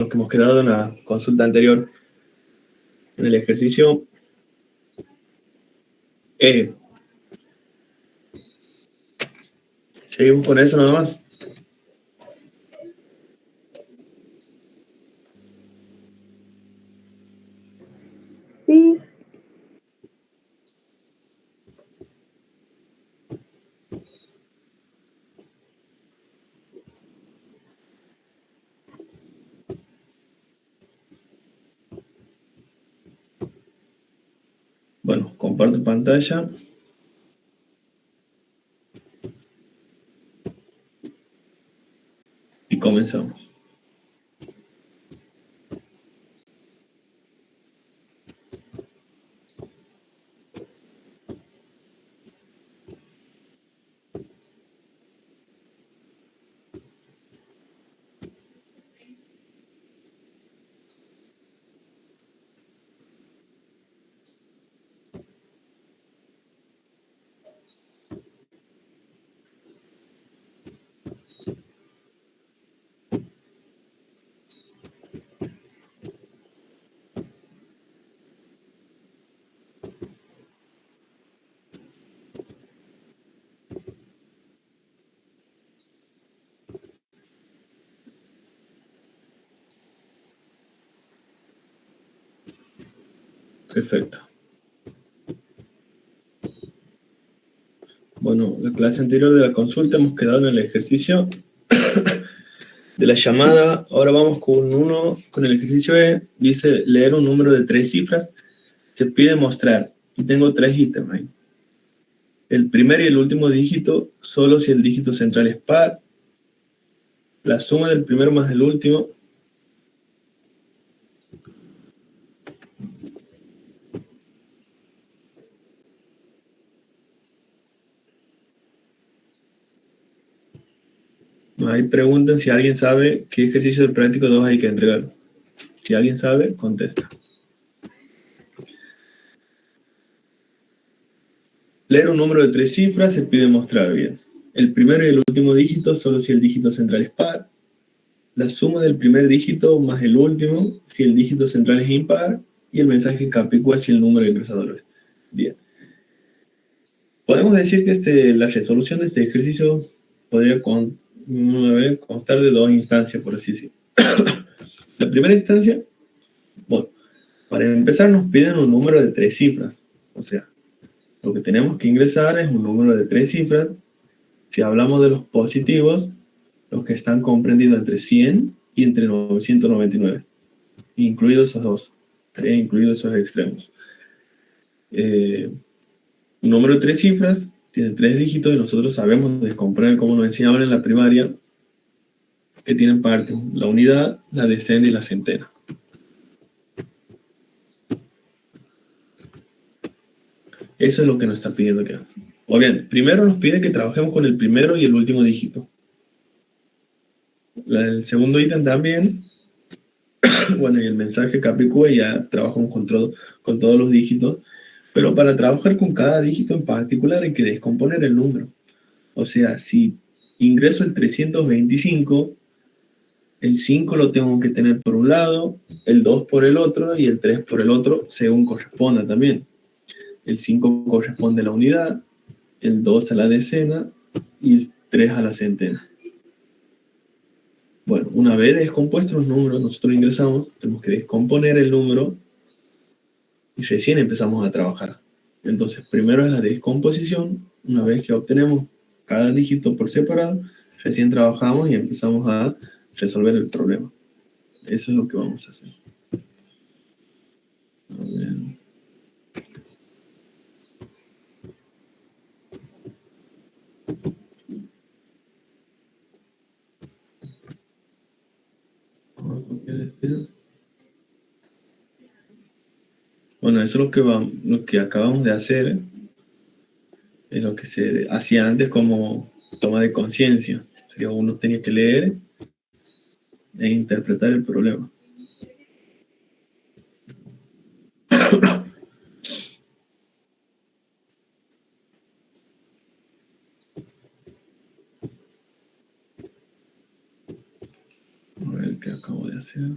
lo que hemos quedado en la consulta anterior, en el ejercicio E. Seguimos con eso nada más. Sí. Bueno, comparto pantalla. Y comenzamos. Perfecto. Bueno, la clase anterior de la consulta hemos quedado en el ejercicio de la llamada. Ahora vamos con el ejercicio E. Dice leer un número de 3 cifras. Se pide mostrar. Y tengo 3 ítems ahí. El primer y el último dígito, solo si el dígito central es par. La suma del primero más del último. Ahí preguntan si alguien sabe qué ejercicio del práctico 2 hay que entregar. Si alguien sabe, contesta. Leer un número de 3 cifras se pide mostrar bien. El primero y el último dígito, solo si el dígito central es par. La suma del primer dígito más el último, si el dígito central es impar. Y el mensaje capicúa si el número ingresador es. Bien. Podemos decir que la resolución de este ejercicio podría constar de 2 instancias, por así decirlo. La primera instancia, bueno, para empezar nos piden un número de 3 cifras. O sea, lo que tenemos que ingresar es un número de 3 cifras. Si hablamos de los positivos, los que están comprendidos entre 100 y entre 999, incluidos esos dos, incluidos esos extremos. Un número de 3 cifras tiene 3 dígitos y nosotros sabemos descomponer, como nos enseñaban en la primaria, que tienen partes, la unidad, la decena y la centena. Eso es lo que nos está pidiendo que hagamos. O bien, primero nos pide que trabajemos con el primero y el último dígito. El segundo ítem también. Bueno, y el mensaje capicúa ya trabajamos con todos los dígitos. Pero para trabajar con cada dígito en particular hay que descomponer el número. O sea, si ingreso el 325, el 5 lo tengo que tener por un lado, el 2 por el otro y el 3 por el otro, según corresponda también. El 5 corresponde a la unidad, el 2 a la decena y el 3 a la centena. Bueno, una vez descompuestos los números, nosotros ingresamos, tenemos que descomponer el número y recién empezamos a trabajar. Entonces, primero es la descomposición. Una vez que obtenemos cada dígito por separado, recién trabajamos y empezamos a resolver el problema. Eso es lo que vamos a hacer. A ver. Vamos a copiar este. Bueno, eso es lo que acabamos de hacer. Es lo que se hacía antes como toma de conciencia. O sea, uno tenía que leer e interpretar el problema. A ver qué acabo de hacer.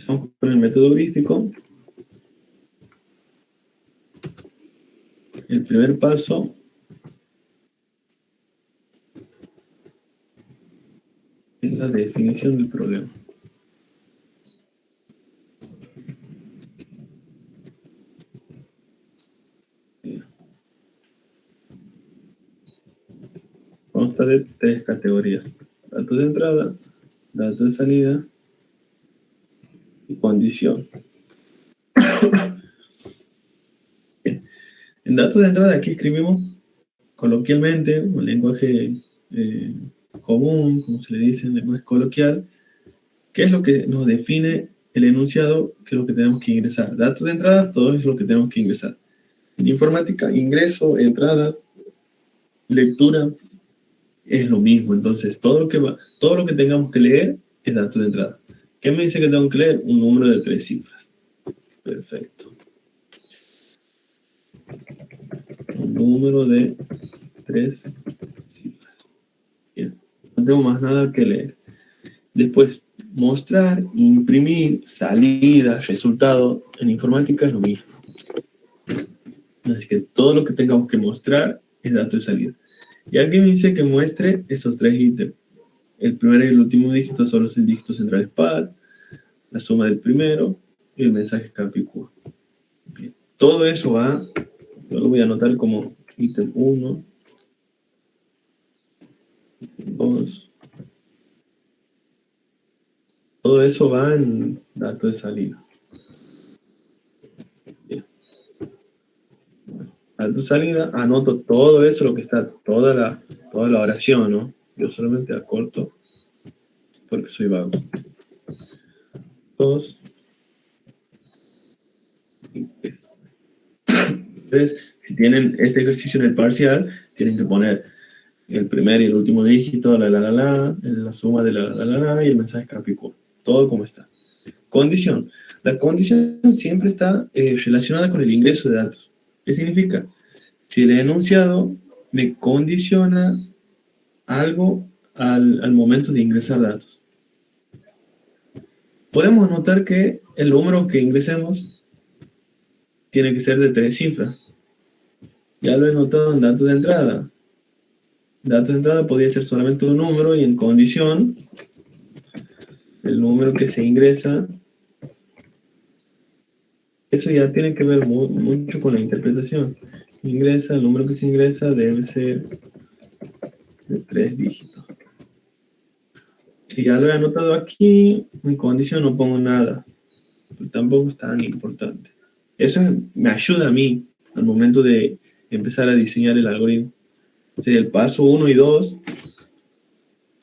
Empezamos con el método heurístico. El primer paso es la definición del problema. Consta de 3 categorías: datos de entrada, datos de salida y condición. En datos de entrada aquí escribimos coloquialmente, un lenguaje común, como se le dice en lenguaje coloquial, qué es lo que nos define el enunciado, qué es lo que tenemos que ingresar. Datos de entrada, todo es lo que tenemos que ingresar. En informática, ingreso, entrada, lectura, es lo mismo. Entonces, todo lo que tengamos que leer es datos de entrada. ¿Qué me dice que tengo que leer? Un número de 3 cifras. Perfecto. Un número de 3 cifras. Bien. No tengo más nada que leer. Después, mostrar, imprimir, salida, resultado. En informática es lo mismo. Así que todo lo que tengamos que mostrar es dato de salida. Y aquí me dice que muestre esos 3 ítems. El primer y el último dígito solo es el dígito central es par, la suma del primero y el mensaje capicúa. Todo eso va, yo lo voy a anotar como ítem 1, 2. Todo eso va en datos de salida. Bien. Datos de salida, anoto todo eso, lo que está, toda la oración, ¿no? Yo solamente acorto porque soy vago. 2. Entonces, si tienen este ejercicio en el parcial, tienen que poner el primer y el último dígito, la suma de la y el mensaje capicúa. Todo como está. Condición. La condición siempre está relacionada con el ingreso de datos. ¿Qué significa? Si el enunciado me condiciona algo al momento de ingresar datos. Podemos notar que el número que ingresemos tiene que ser de 3 cifras. Ya lo he notado en datos de entrada. Datos de entrada podría ser solamente un número y en condición, el número que se ingresa, eso ya tiene que ver mucho con la interpretación. El número que se ingresa debe ser de 3 dígitos. Si ya lo he anotado aquí, en condición no pongo nada, pero tampoco es tan importante. Eso me ayuda a mí al momento de empezar a diseñar el algoritmo. O sea, el paso 1 y 2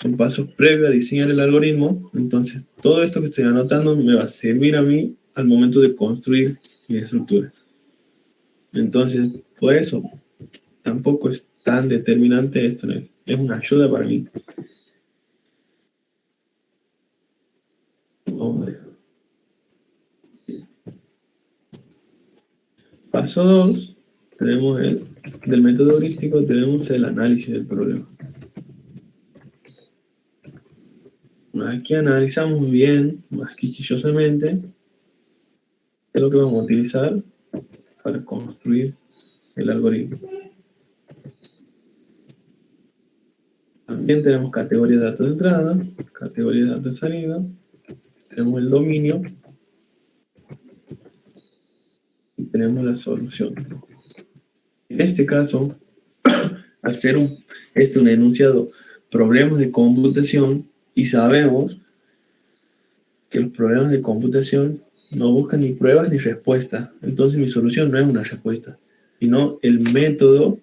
son pasos previos a diseñar el algoritmo. Entonces, todo esto que estoy anotando me va a servir a mí al momento de construir mi estructura. Entonces, por eso, tampoco es tan determinante esto, ¿no? Es una ayuda para mí. Hombre. Paso 2, tenemos del método heurístico, tenemos el análisis del problema. Aquí analizamos bien, más quisquillosamente, qué es lo que vamos a utilizar para construir el algoritmo. También tenemos categoría de datos de entrada, categoría de datos de salida, tenemos el dominio y tenemos la solución. En este caso, al ser un enunciado problemas de computación, y sabemos que los problemas de computación no buscan ni pruebas ni respuestas, entonces mi solución no es una respuesta, sino el método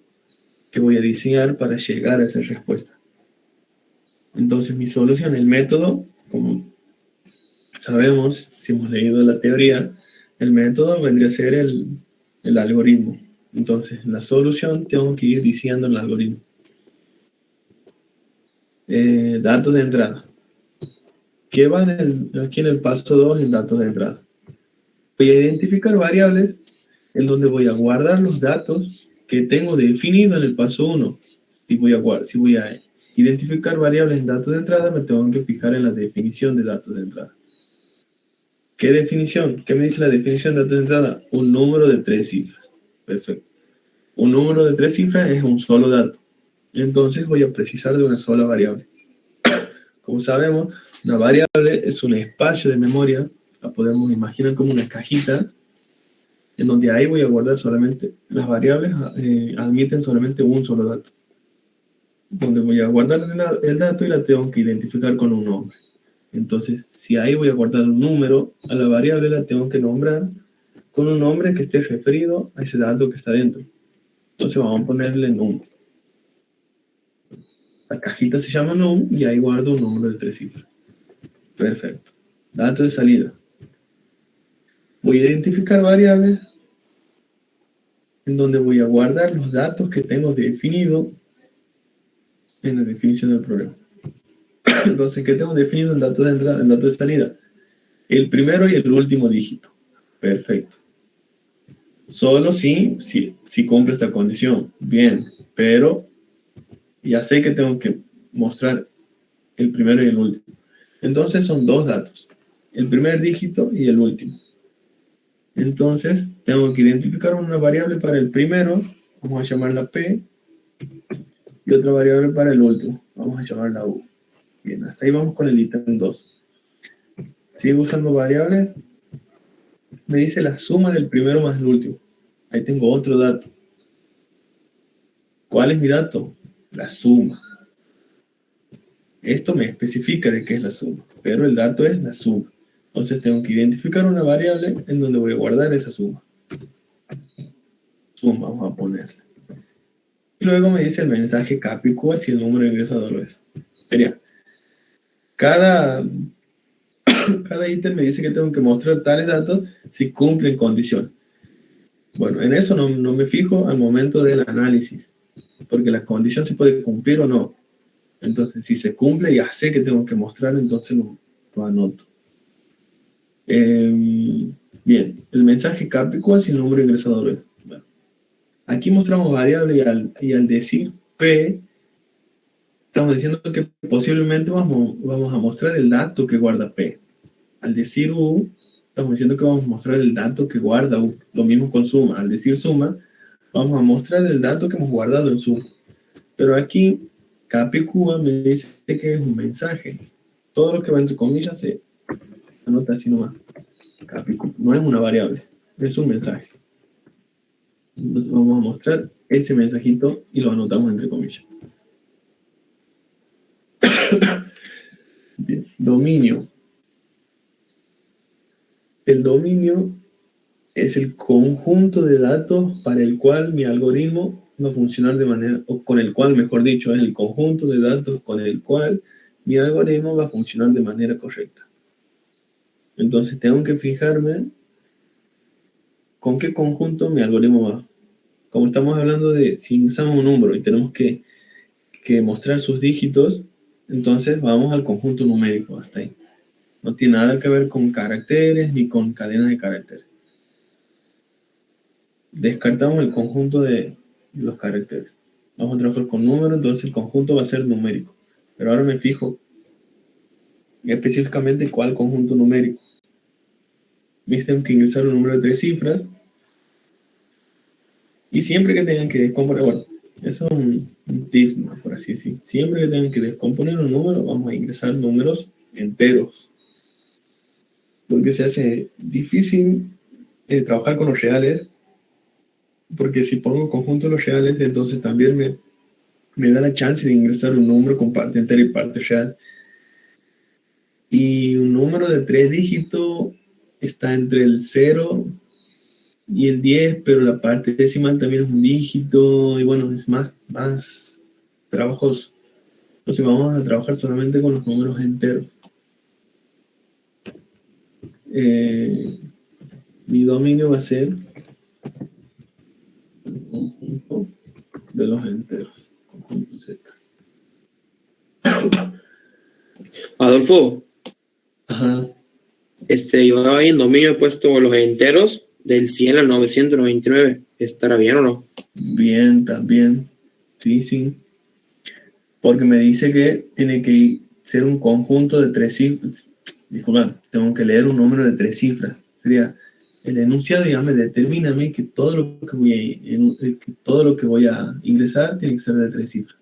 que voy a diseñar para llegar a esa respuesta. Entonces mi solución, el método, como sabemos, si hemos leído la teoría, el método vendría a ser el algoritmo. Entonces, en la solución tengo que ir diseñando el algoritmo. Datos de entrada. ¿Qué va aquí en el paso 2 en datos de entrada? Voy a identificar variables en donde voy a guardar los datos que tengo definido en el paso 1. Si voy a identificar variables en datos de entrada, me tengo que fijar en la definición de datos de entrada. ¿Qué definición? ¿Qué me dice la definición de datos de entrada? Un número de 3 cifras. Perfecto. Un número de 3 cifras es un solo dato. Entonces voy a precisar de una sola variable. Como sabemos, una variable es un espacio de memoria. La podemos imaginar como una cajita en donde ahí voy a guardar solamente las variables, admiten solamente un solo dato. Donde voy a guardar el dato y la tengo que identificar con un nombre. Entonces, si ahí voy a guardar un número, a la variable la tengo que nombrar con un nombre que esté referido a ese dato que está dentro. Entonces vamos a ponerle num. La cajita se llama num y ahí guardo un número de 3 cifras. Perfecto. Dato de salida. Voy a identificar variables en donde voy a guardar los datos que tengo definido en la definición del programa. Entonces, ¿qué tengo definido en datos de entrada, en datos de salida? El primero y el último dígito. Perfecto. Solo si cumple esta condición. Bien, pero ya sé que tengo que mostrar el primero y el último. Entonces son dos datos. El primer dígito y el último. Entonces tengo que identificar una variable para el primero. Vamos a llamarla P. Y otra variable para el último. Vamos a llamarla U. Bien, hasta ahí vamos con el ítem 2. Sigo usando variables. Me dice la suma del primero más el último. Ahí tengo otro dato. ¿Cuál es mi dato? La suma. Esto me especifica de qué es la suma, pero el dato es la suma. Entonces tengo que identificar una variable en donde voy a guardar esa suma. Suma, vamos a ponerle. Y luego me dice el mensaje capicúa si el número ingresado lo es. Sería, cada ítem me dice que tengo que mostrar tales datos si cumplen condiciones. Bueno, en eso no me fijo al momento del análisis, porque la condición se puede cumplir o no. Entonces, si se cumple, ya sé que tengo que mostrar, entonces lo anoto. Bien, el mensaje capicúa si el número ingresado lo es. Bueno, aquí mostramos variable y al decir P, estamos diciendo que posiblemente vamos a mostrar el dato que guarda P. Al decir U, estamos diciendo que vamos a mostrar el dato que guarda U. Lo mismo con suma. Al decir suma, vamos a mostrar el dato que hemos guardado en suma. Pero aquí, capicúa me dice que es un mensaje. Todo lo que va entre comillas se anota así nomás. Capicúa. No es una variable, es un mensaje. Entonces vamos a mostrar ese mensajito y lo anotamos entre comillas. Bien. Dominio. El dominio es el conjunto de datos para el cual mi algoritmo va a funcionar de manera, o con el cual, mejor dicho, es el conjunto de datos con el cual mi algoritmo va a funcionar de manera correcta. Entonces tengo que fijarme con qué conjunto mi algoritmo va. Como estamos hablando de si ingresamos un número y tenemos que mostrar sus dígitos, entonces vamos al conjunto numérico hasta ahí. No tiene nada que ver con caracteres ni con cadenas de caracteres. Descartamos el conjunto de los caracteres. Vamos a trabajar con números, entonces el conjunto va a ser numérico. Pero ahora me fijo específicamente cuál conjunto numérico. Tengo que ingresar un número de 3 cifras. Y siempre que tengan que descomponer, bueno, eso es un tip, ¿no? Por así decir. Siempre que tengan que descomponer un número, vamos a ingresar números enteros. Porque se hace difícil trabajar con los reales. Porque si pongo conjunto de los reales, entonces también me da la chance de ingresar un número con parte entera y parte real. Y un número de 3 dígitos está entre el 0 y el 10, pero la parte decimal también es un dígito, y bueno, es más trabajoso. Entonces vamos a trabajar solamente con los números enteros. Mi dominio va a ser el conjunto de los enteros, conjunto Z. Adolfo, Ajá. yo ahí en dominio he puesto los enteros del 100 al 999. ¿Estará bien o no? Bien, también. Sí. Porque me dice que tiene que ser un conjunto de 3 cifras. disculpa, tengo que leer un número de 3 cifras. Sería el enunciado, digamos, determíname que todo lo que voy a ingresar tiene que ser de 3 cifras.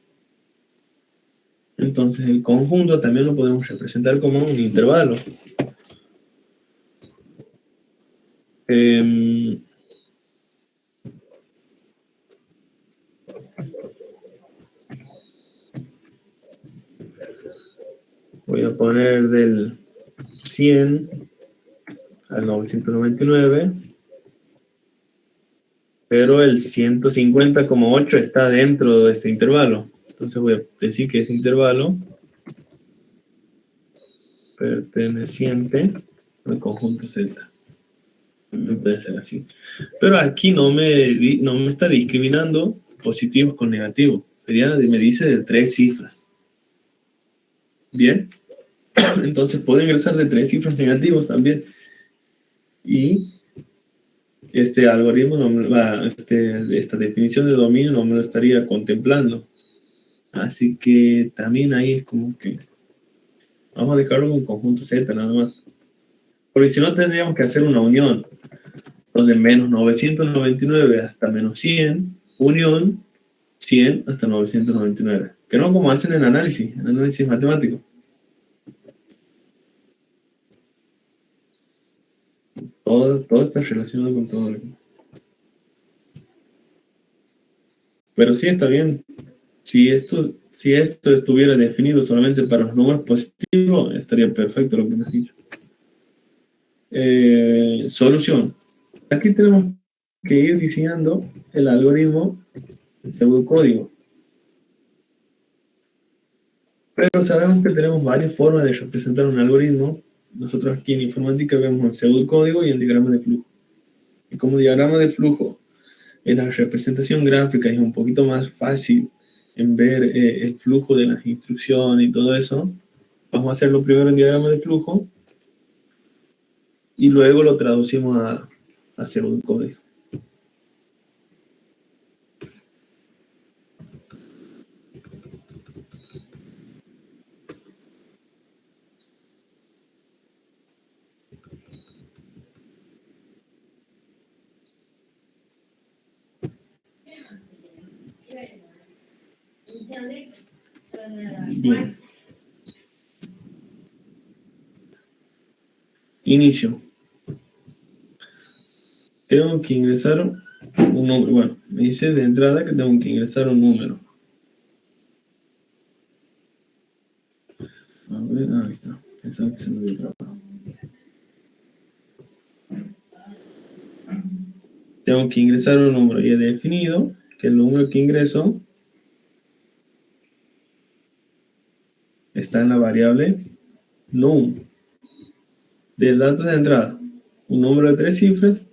Entonces el conjunto también lo podemos representar como un intervalo. Voy a poner del 100 al 999, pero el 150,8 está dentro de este intervalo. Entonces voy a decir que ese intervalo perteneciente al conjunto Z. Puede ser así. Pero aquí no me está discriminando positivos con negativos. Me dice de 3 cifras. Bien. Entonces puedo ingresar de 3 cifras negativos también. Y este algoritmo, esta definición de dominio no me lo estaría contemplando. Así que también ahí es como que vamos a dejarlo en un conjunto Z nada más. Porque si no tendríamos que hacer una unión. Entonces menos 999 hasta menos 100, unión 100 hasta 999. Que no como hacen en análisis matemático. Todo está relacionado con todo. Pero sí está bien. Si esto estuviera definido solamente para los números positivos, estaría perfecto lo que me has dicho. Solución. Aquí tenemos que ir diseñando el algoritmo, el pseudocódigo. Pero sabemos que tenemos varias formas de representar un algoritmo. Nosotros aquí en informática vemos el pseudocódigo y el diagrama de flujo. Y como diagrama de flujo es la representación gráfica y es un poquito más fácil en ver el flujo de las instrucciones y todo eso, vamos a hacerlo primero en diagrama de flujo y luego lo traducimos a pseudocódigo. Bien. Inicio. Tengo que ingresar un número. Bueno, me dice de entrada que tengo que ingresar un número. A ver, ahí está. Pensaba que se me había trabado. Tengo que ingresar un número y he definido que el número que ingreso está en la variable num. Del dato de entrada, un número de 3 cifras.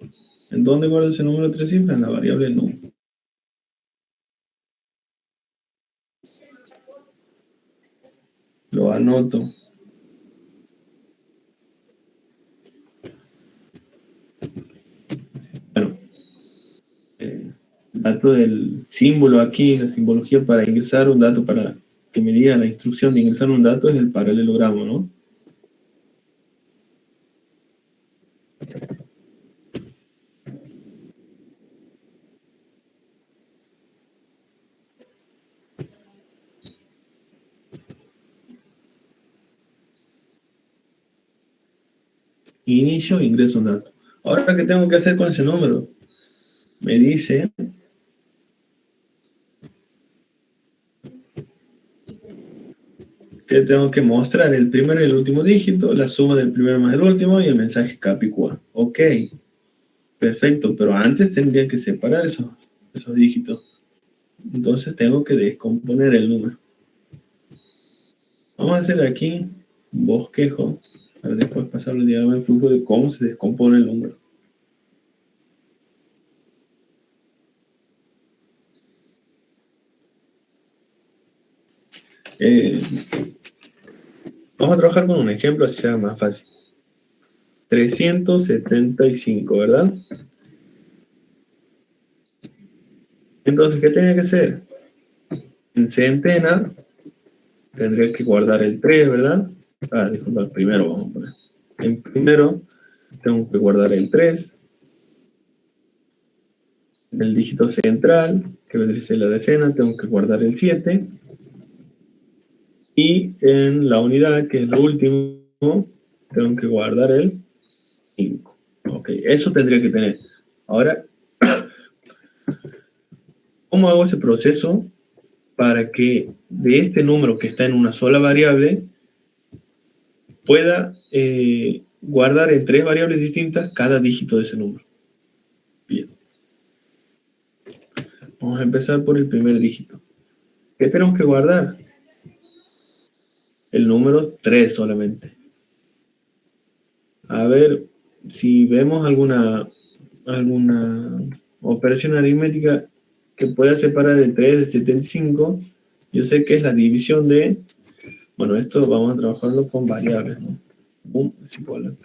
¿En dónde guardo ese número de 3 cifras? En la variable num. Lo anoto. Bueno, el dato del símbolo aquí, la simbología para ingresar un dato, para que me diga la instrucción de ingresar un dato, es el paralelogramo, ¿no? Inicio, ingreso un dato. Ahora, ¿qué tengo que hacer con ese número? Me dice que tengo que mostrar el primer y el último dígito, la suma del primero más el último y el mensaje capicúa. Ok, perfecto, pero antes tendría que separar esos dígitos. Entonces tengo que descomponer el número. Vamos a hacer aquí un bosquejo para después pasarlo al diagrama de flujo de cómo se descompone el número. Vamos a trabajar con un ejemplo así sea más fácil. 375, ¿verdad? Entonces, ¿qué tenía que hacer? En centena tendría que guardar el 3, ¿verdad? Disculpa, el primero vamos a poner. En primero, tengo que guardar el 3. En el dígito central, que vendría a ser la decena, tengo que guardar el 7. Y en la unidad, que es lo último, tengo que guardar el 5. Ok, eso tendría que tener. Ahora, ¿cómo hago ese proceso para que de este número que está en una sola variable pueda guardar en 3 variables distintas cada dígito de ese número? Bien. Vamos a empezar por el primer dígito. ¿Qué tenemos que guardar? El número 3 solamente. A ver, si vemos alguna operación aritmética que pueda separar el 3 de 75, yo sé que es la división de... Bueno, esto vamos a trabajarlo con variables, ¿no? Es igual a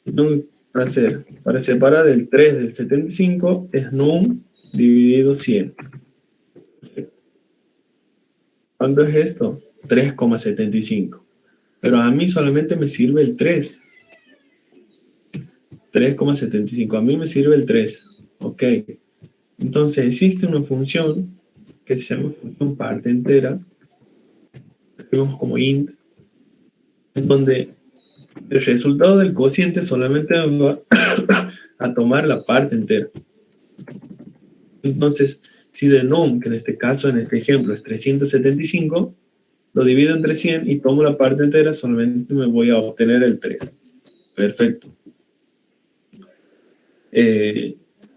3. Para separar el 3 del 75 es num dividido 100. ¿Cuánto es esto? 3,75. Pero a mí solamente me sirve el 3. 3,75. A mí me sirve el 3. Ok. Entonces existe una función que se llama función parte entera. La escribimos como int, en donde el resultado del cociente solamente va a tomar la parte entera. Entonces, si de num, que en este caso, en este ejemplo, es 375, lo divido entre 100 y tomo la parte entera, solamente me voy a obtener el 3. Perfecto.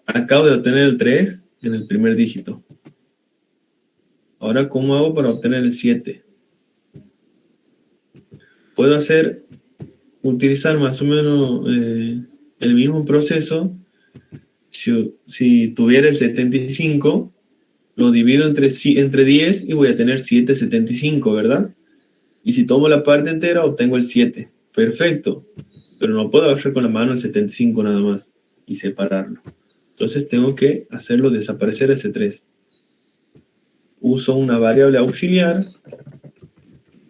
Acabo de obtener el 3 en el primer dígito. Ahora, ¿cómo hago para obtener el 7? Puedo utilizar más o menos el mismo proceso. Si tuviera el 75, lo divido entre 10 y voy a tener 7,75, ¿verdad? Y si tomo la parte entera, obtengo el 7. Perfecto. Pero no puedo agarrar con la mano el 75 nada más y separarlo. Entonces tengo que hacerlo desaparecer ese 3. Uso una variable auxiliar.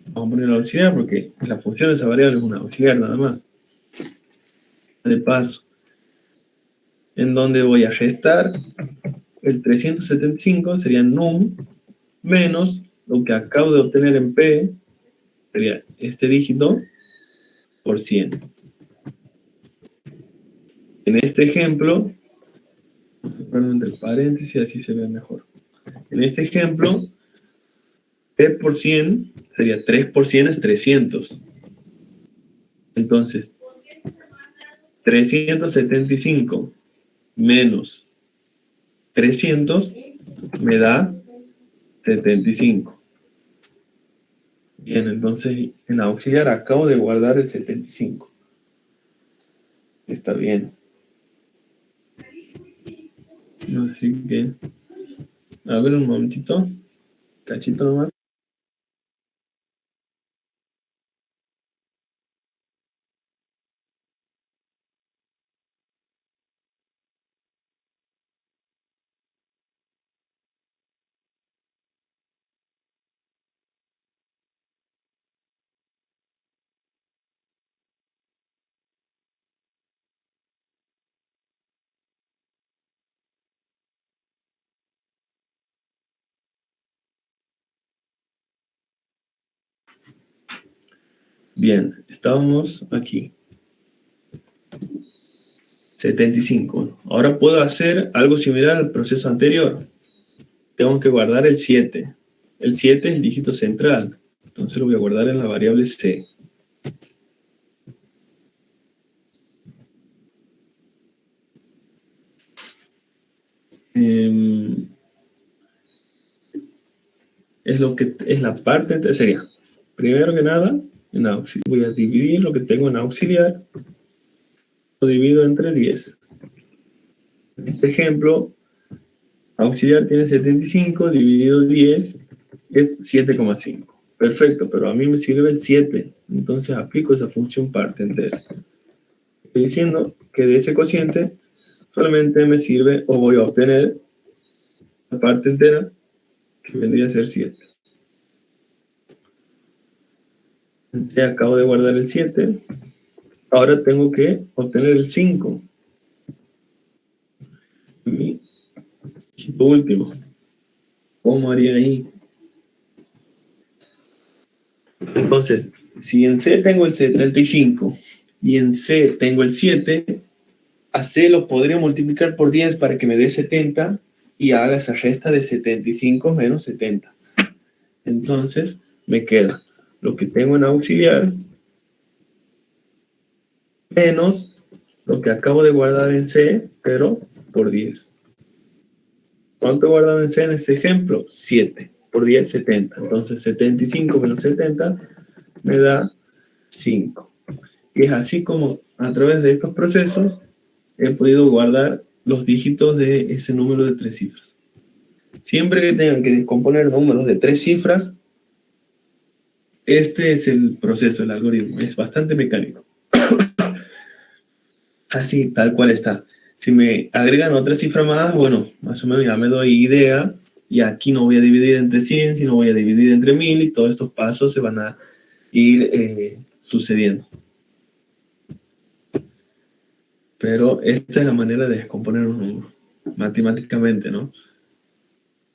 Vamos a poner auxiliar porque la función de esa variable es una auxiliar nada más. De paso, en donde voy a restar el 375, sería num menos lo que acabo de obtener en P, sería este dígito, por 100. En este ejemplo, entre paréntesis, así se ve mejor. En este ejemplo, P por 100 sería 3 por 100 es 300. Entonces, 375 menos 300 me da 75. Bien, entonces en auxiliar acabo de guardar el 75. Está bien. Así que, a ver un momentito, cachito nomás. Bien, estábamos aquí. 75. Ahora puedo hacer algo similar al proceso anterior. Tengo que guardar el 7. El 7 es el dígito central. Entonces lo voy a guardar en la variable C. Es la parte, sería, primero que nada, voy a dividir lo que tengo en auxiliar, lo divido entre 10. En este ejemplo, auxiliar tiene 75, dividido 10, es 7,5. Perfecto, pero a mí me sirve el 7, entonces aplico esa función parte entera. Estoy diciendo que de ese cociente solamente me sirve o voy a obtener la parte entera, que vendría a ser 7. En C acabo de guardar el 7. Ahora tengo que obtener el 5. Mi dígito último. ¿Cómo haría ahí? Entonces, si en C tengo el 75 y en C tengo el 7, a C lo podría multiplicar por 10 para que me dé 70 y haga esa resta de 75 menos 70. Entonces, me queda lo que tengo en auxiliar menos lo que acabo de guardar en C, pero por 10. ¿Cuánto he guardado en C en este ejemplo? 7. Por 10, 70. Entonces, 75 menos 70 me da 5. Y es así como a través de estos procesos he podido guardar los dígitos de ese número de 3 cifras. Siempre que tengan que descomponer números de 3 cifras, este es el proceso, el algoritmo. Es bastante mecánico. Así, tal cual está. Si me agregan otra cifra más, bueno, más o menos ya me doy idea. Y aquí no voy a dividir entre 100, sino voy a dividir entre 1000 y todos estos pasos se van a ir sucediendo. Pero esta es la manera de descomponer un número, matemáticamente, ¿no?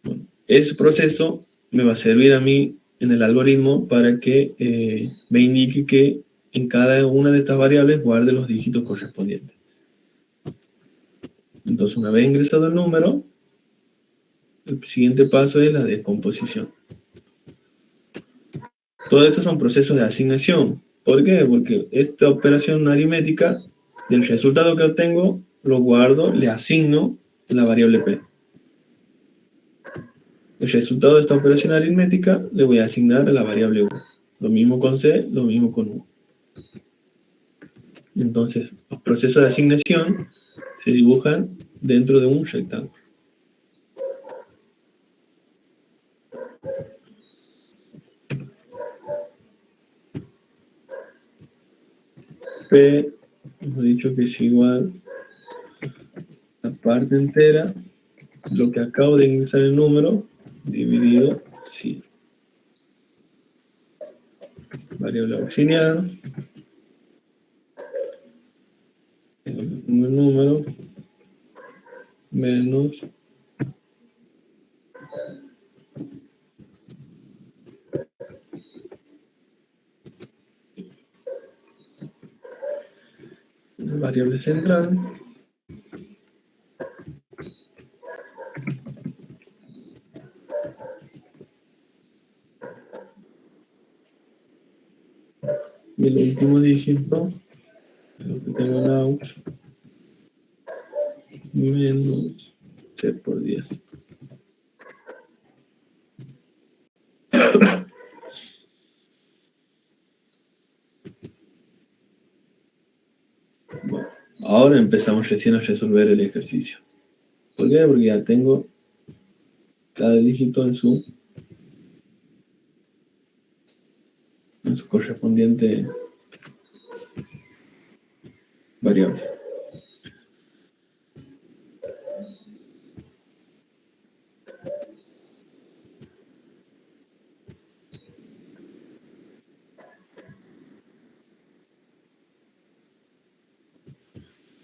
Bueno, ese proceso me va a servir a mí en el algoritmo para que me indique que en cada una de estas variables guarde los dígitos correspondientes. Entonces, una vez ingresado el número, el siguiente paso es la descomposición. Todos estos son procesos de asignación. ¿Por qué? Porque esta operación aritmética, del resultado que obtengo, lo guardo, le asigno en la variable P. El resultado de esta operación aritmética le voy a asignar a la variable U. Lo mismo con C, lo mismo con U. Entonces, los procesos de asignación se dibujan dentro de un rectángulo. P, hemos dicho que es igual a la parte entera, lo que acabo de ingresar el número, dividido 100. Variable auxiliar, el número, menos la variable central, y el último dígito, lo que tengo en aux, menos C por 10. Bueno, ahora empezamos recién a resolver el ejercicio. ¿Por qué? Porque ya tengo cada dígito en su correspondiente variable.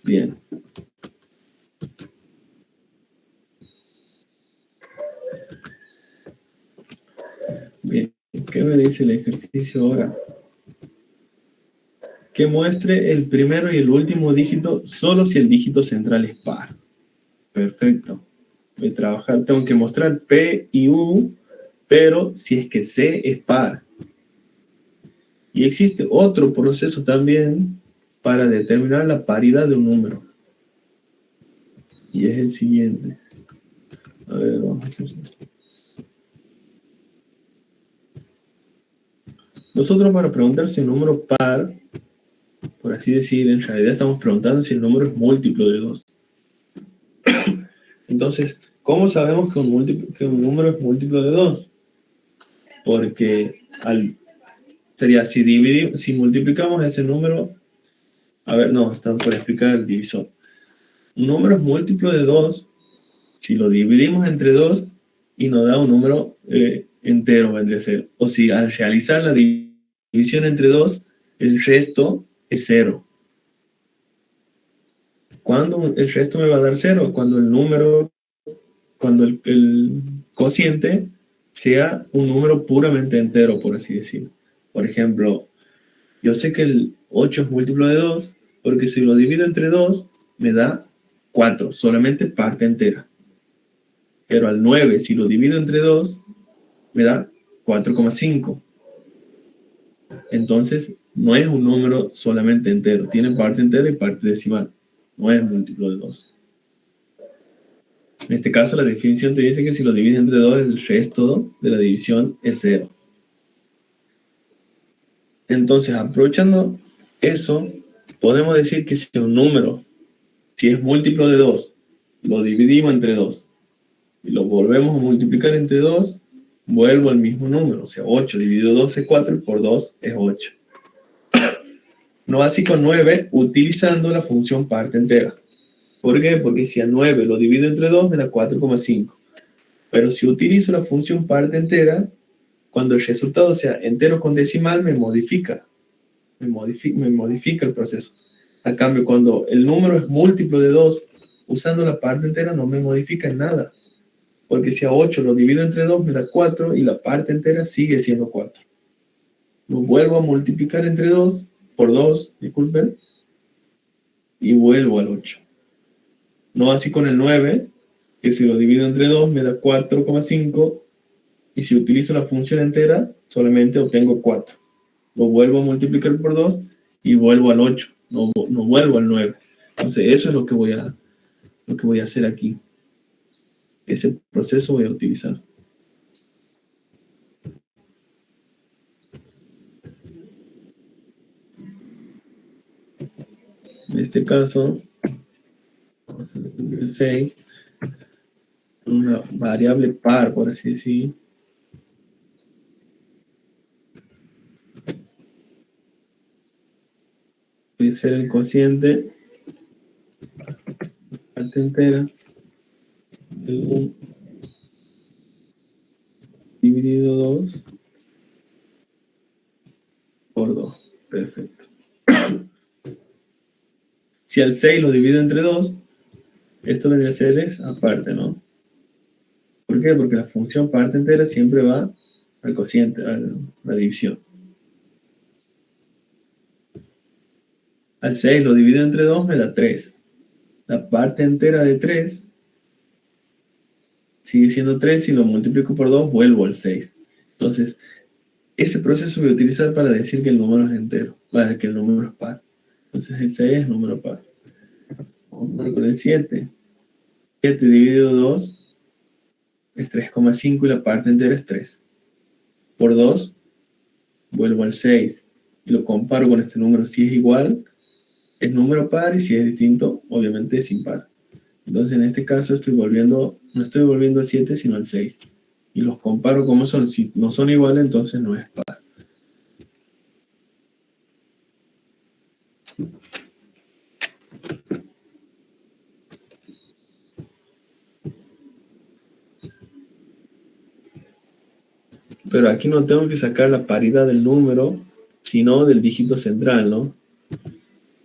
Bien. Bien, ¿qué me dice el ejercicio ahora? Que muestre el primero y el último dígito solo si el dígito central es par. Perfecto. Voy a trabajar, tengo que mostrar P y U, pero si es que C es par. Y existe otro proceso también para determinar la paridad de un número. Y es el siguiente. A ver, vamos a hacer. Nosotros para preguntar si un número par, por así decir, en realidad estamos preguntando si el número es múltiplo de 2. Entonces, ¿cómo sabemos que un número es múltiplo de 2? Porque sería si multiplicamos ese número, a ver, no, estamos por explicar el divisor. Un número es múltiplo de 2 si lo dividimos entre 2 y nos da un número entero, vendría a ser. O si al realizar la división división entre 2, el resto es 0. ¿Cuándo el resto me va a dar 0? Cuando el número, cuando el cociente sea un número puramente entero, por así decirlo. Por ejemplo, yo sé que el 8 es múltiplo de 2, porque si lo divido entre 2, me da 4, solamente parte entera. Pero al 9, si lo divido entre 2, me da 4,5. Entonces, no es un número solamente entero, tiene parte entera y parte decimal. No es múltiplo de 2. En este caso, la definición te dice que si lo divides entre 2, el resto de la división es 0. Entonces, aprovechando eso, podemos decir que si un número, si es múltiplo de 2, lo dividimos entre 2 y lo volvemos a multiplicar entre 2, vuelvo al mismo número. O sea, 8 dividido 2 es 4 y por 2 es 8. No así con 9, utilizando la función parte entera. ¿Por qué? Porque si a 9 lo divido entre 2, me da 4,5. Pero si utilizo la función parte entera, cuando el resultado sea entero con decimal, me modifica el proceso. A cambio, cuando el número es múltiplo de 2, usando la parte entera no me modifica en nada. Porque si a 8 lo divido entre 2, me da 4 y la parte entera sigue siendo 4. Lo vuelvo a multiplicar entre 2, por 2, disculpen, y vuelvo al 8. No así con el 9, que si lo divido entre 2 me da 4,5, y si utilizo la función entera, solamente obtengo 4. Lo vuelvo a multiplicar por 2 y vuelvo al 8, no vuelvo al 9. Entonces eso es lo que voy a hacer aquí. Ese proceso voy a utilizar. En este caso, 6, una variable par, por así decir. Voy a hacer el cociente, parte entera, el 1 dividido 2 por 2. Perfecto. Si al 6 lo divido entre 2, esto vendría a ser es aparte, ¿no? ¿Por qué? Porque la función parte entera siempre va al cociente, a la división. Al 6 lo divido entre 2, me da 3. La parte entera de 3 sigue siendo 3, si lo multiplico por 2, vuelvo al 6. Entonces, ese proceso voy a utilizar para decir que el número es entero, para que el número es par. Entonces, el 6 es número par. Vamos a ver con el 7. 7 dividido 2 es 3,5 y la parte entera es 3. Por 2, vuelvo al 6. Y lo comparo con este número. Si es igual, es número par, y si es distinto, obviamente es impar. Entonces, en este caso, no estoy volviendo al 7, sino al 6. Y los comparo como son. Si no son iguales, entonces no es par. Pero aquí no tengo que sacar la paridad del número, sino del dígito central, ¿no?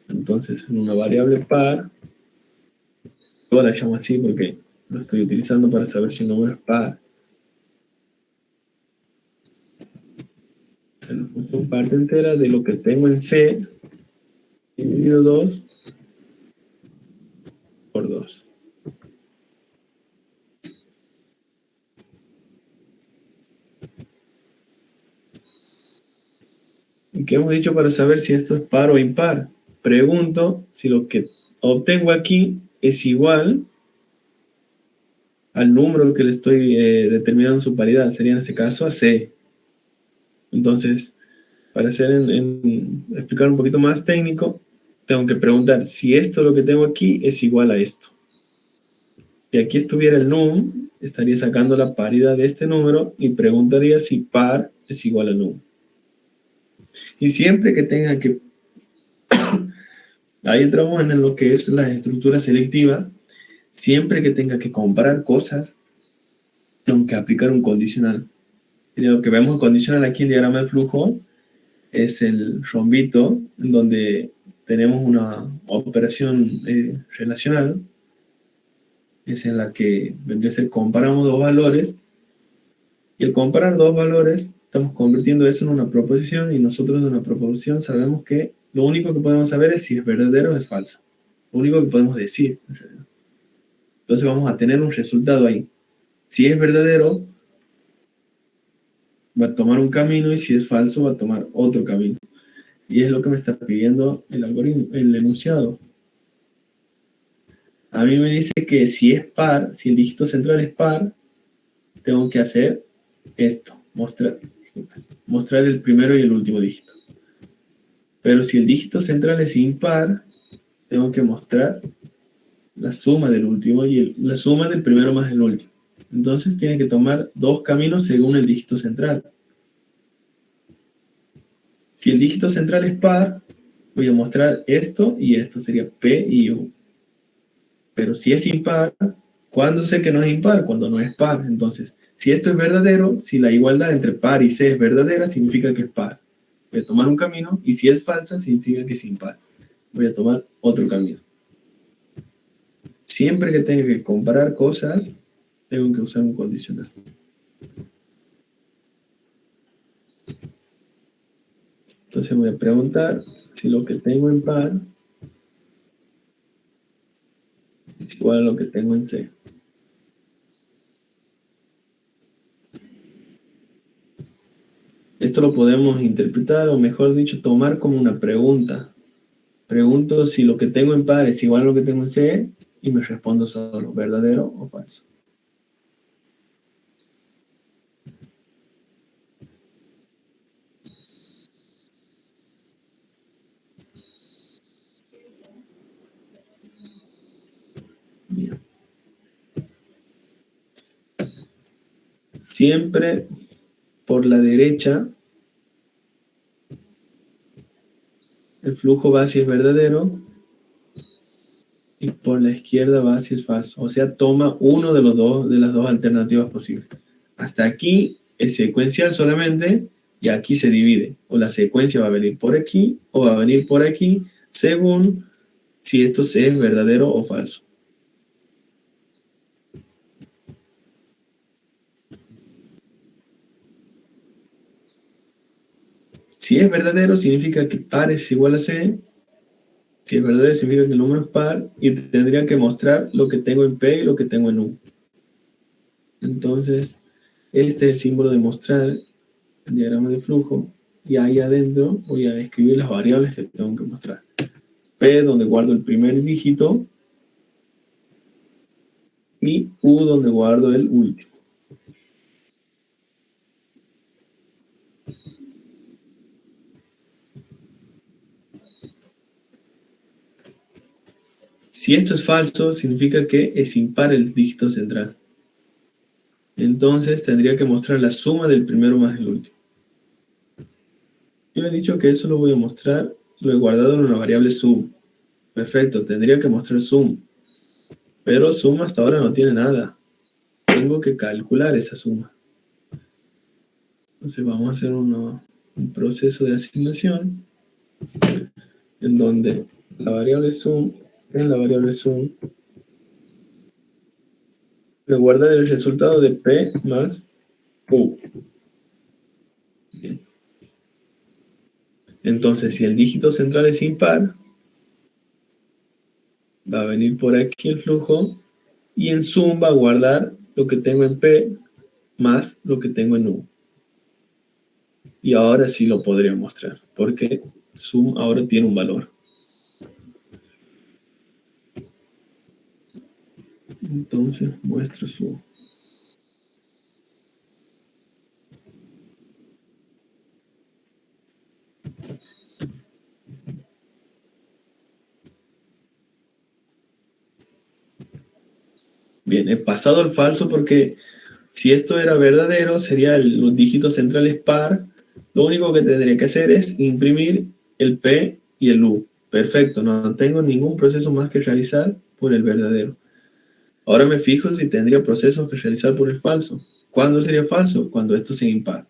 Entonces, es una variable par. Yo la llamo así porque lo estoy utilizando para saber si el número es par. La función parte entera de lo que tengo en C dividido 2 por 2. ¿Y qué hemos dicho para saber si esto es par o impar? Pregunto si lo que obtengo aquí es igual al número que le estoy determinando su paridad. Sería en este caso a C. Entonces, para explicar un poquito más técnico, tengo que preguntar si esto lo que tengo aquí es igual a esto. Si aquí estuviera el num, estaría sacando la paridad de este número y preguntaría si par es igual a num. Y siempre que tenga que... Ahí entramos en lo que es la estructura selectiva. Siempre que tenga que comparar cosas, tengo que aplicar un condicional. Y lo que vemos en condicional aquí en el diagrama de flujo es el rombito, en donde tenemos una operación relacional, es en la que vendría a ser comparamos dos valores, y al comparar dos valores estamos convirtiendo eso en una proposición, y nosotros de una proposición sabemos que lo único que podemos saber es si es verdadero o es falso. Lo único que podemos decir, en realidad. Entonces vamos a tener un resultado ahí. Si es verdadero, va a tomar un camino, y si es falso, va a tomar otro camino. Y es lo que me está pidiendo el algoritmo, el enunciado. A mí me dice que si es par, si el dígito central es par, tengo que hacer esto, mostrar el primero y el último dígito. Pero si el dígito central es impar, tengo que mostrar la suma del último y la suma del primero más el último. Entonces tiene que tomar dos caminos según el dígito central. Si el dígito central es par, voy a mostrar esto, y esto sería P y U. Pero si es impar, ¿cuándo sé que no es impar? Cuando no es par. Entonces, si esto es verdadero, si la igualdad entre par y C es verdadera, significa que es par. Voy a tomar un camino, y si es falsa, significa que es impar. Voy a tomar otro camino. Siempre que tenga que comparar cosas, tengo que usar un condicional. Entonces voy a preguntar si lo que tengo en par es igual a lo que tengo en C. Esto lo podemos interpretar, o mejor dicho, tomar como una pregunta. Pregunto si lo que tengo en par es igual a lo que tengo en C, y me respondo solo, ¿verdadero o falso? Bien. Siempre por la derecha, el flujo va si es verdadero, y por la izquierda va si es falso. O sea, toma uno de las dos alternativas posibles. Hasta aquí es secuencial solamente, y aquí se divide. O la secuencia va a venir por aquí, o va a venir por aquí, según si esto es verdadero o falso. Si es verdadero, significa que par es igual a C. Si es verdadero, significa que el número es par, y tendría que mostrar lo que tengo en P y lo que tengo en U. Entonces, este es el símbolo de mostrar el diagrama de flujo, y ahí adentro voy a escribir las variables que tengo que mostrar. P, donde guardo el primer dígito, y U, donde guardo el último. Si esto es falso, significa que es impar el dígito central. Entonces tendría que mostrar la suma del primero más el último. Yo he dicho que eso lo voy a mostrar, lo he guardado en una variable sum. Perfecto, tendría que mostrar sum. Pero suma hasta ahora no tiene nada. Tengo que calcular esa suma. Entonces vamos a hacer un proceso de asignación, en donde la variable sum, en la variable sum, le guarda el resultado de P más U. Bien. Entonces, si el dígito central es impar, va a venir por aquí el flujo, y en sum va a guardar lo que tengo en P más lo que tengo en U. Y ahora sí lo podría mostrar, porque sum ahora tiene un valor. Entonces muestro sum. Bien, he pasado al falso porque si esto era verdadero, sería los dígitos centrales par. Lo único que tendría que hacer es imprimir el P y el U. Perfecto, no tengo ningún proceso más que realizar por el verdadero. Ahora me fijo si tendría procesos que realizar por el falso. ¿Cuándo sería falso? Cuando esto sea impar.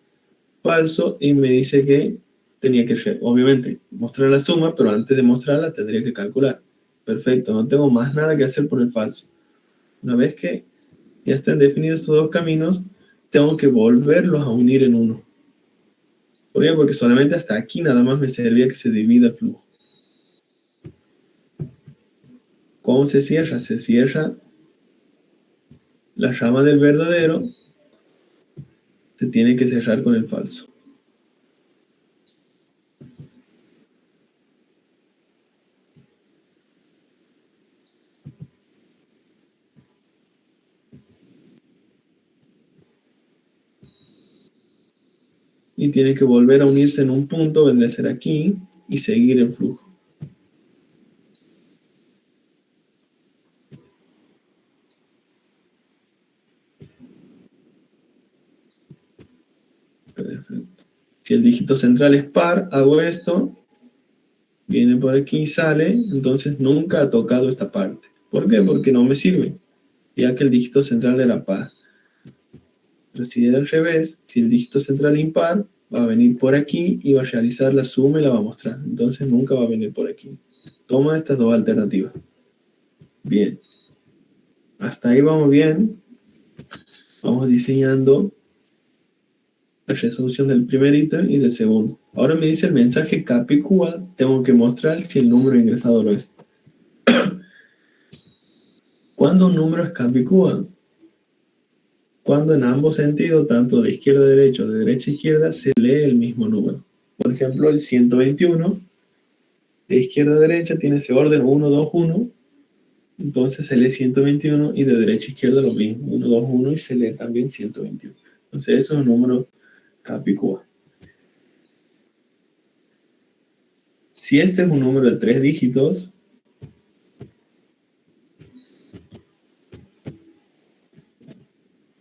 Falso, y me dice que tenía que, obviamente, mostrar la suma, pero antes de mostrarla tendría que calcular. Perfecto, no tengo más nada que hacer por el falso. Una vez que ya están definidos estos dos caminos, tengo que volverlos a unir en uno. ¿Por qué? Porque solamente hasta aquí nada más me servía que se divida el flujo. ¿Cómo se cierra? Se cierra la rama del verdadero, se tiene que cerrar con el falso. Y tiene que volver a unirse en un punto, vendría a ser aquí, y seguir el flujo. Perfecto. Si el dígito central es par, hago esto, viene por aquí y sale, entonces nunca ha tocado esta parte. ¿Por qué? Porque no me sirve, ya que el dígito central era par. Pero si era al revés, si el dígito central es impar, va a venir por aquí y va a realizar la suma y la va a mostrar. Entonces nunca va a venir por aquí. Toma estas dos alternativas. Bien. Hasta ahí vamos bien. Vamos diseñando la resolución del primer ítem y del segundo. Ahora me dice el mensaje Capicúa, tengo que mostrar si el número ingresado lo es. ¿Cuándo un número es Capicúa? Cuando en ambos sentidos, tanto de izquierda a derecha o de derecha a izquierda, se lee el mismo número. Por ejemplo, el 121, de izquierda a derecha tiene ese orden 1, 2, 1, entonces se lee 121 y de derecha a izquierda lo mismo, 1, 2, 1 y se lee también 121. Entonces eso es un número Capicúa. Si este es un número de 3 dígitos,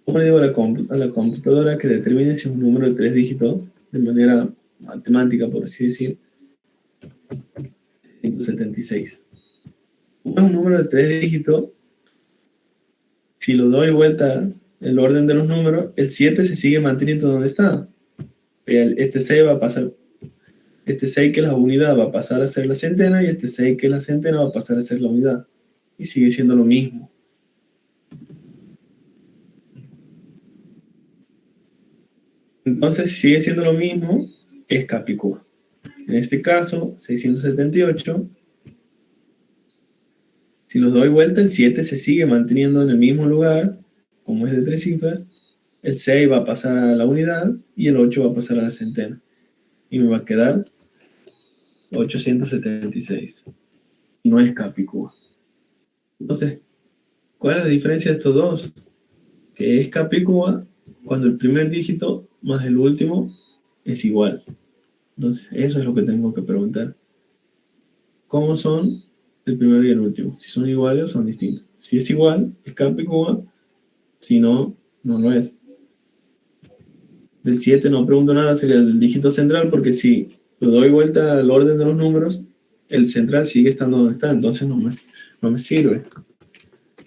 ¿cómo le digo a la computadora que determine si es un número de 3 dígitos de manera matemática, por así decir? 176. Como es un número de 3 dígitos, si lo doy vuelta el orden de los números, el 7 se sigue manteniendo donde está. Este 6 va a pasar, este 6 que es la unidad va a pasar a ser la centena y este 6 que es la centena va a pasar a ser la unidad. Y sigue siendo lo mismo. Entonces, si sigue siendo lo mismo, es Capicúa. En este caso, 678. Si los doy vuelta, el 7 se sigue manteniendo en el mismo lugar, como es de 3 cifras. El 6 va a pasar a la unidad y el 8 va a pasar a la centena. Y me va a quedar 876. Y no es Capicúa. Entonces, ¿cuál es la diferencia de estos dos? Que es Capicúa cuando el primer dígito más el último es igual. Entonces, eso es lo que tengo que preguntar. ¿Cómo son el primero y el último? Si son iguales o son distintos. Si es igual, es Capicúa. Si no, no lo es. Del 7 no pregunto nada, sería el dígito central, porque si lo doy vuelta al orden de los números, el central sigue estando donde está, entonces no me sirve.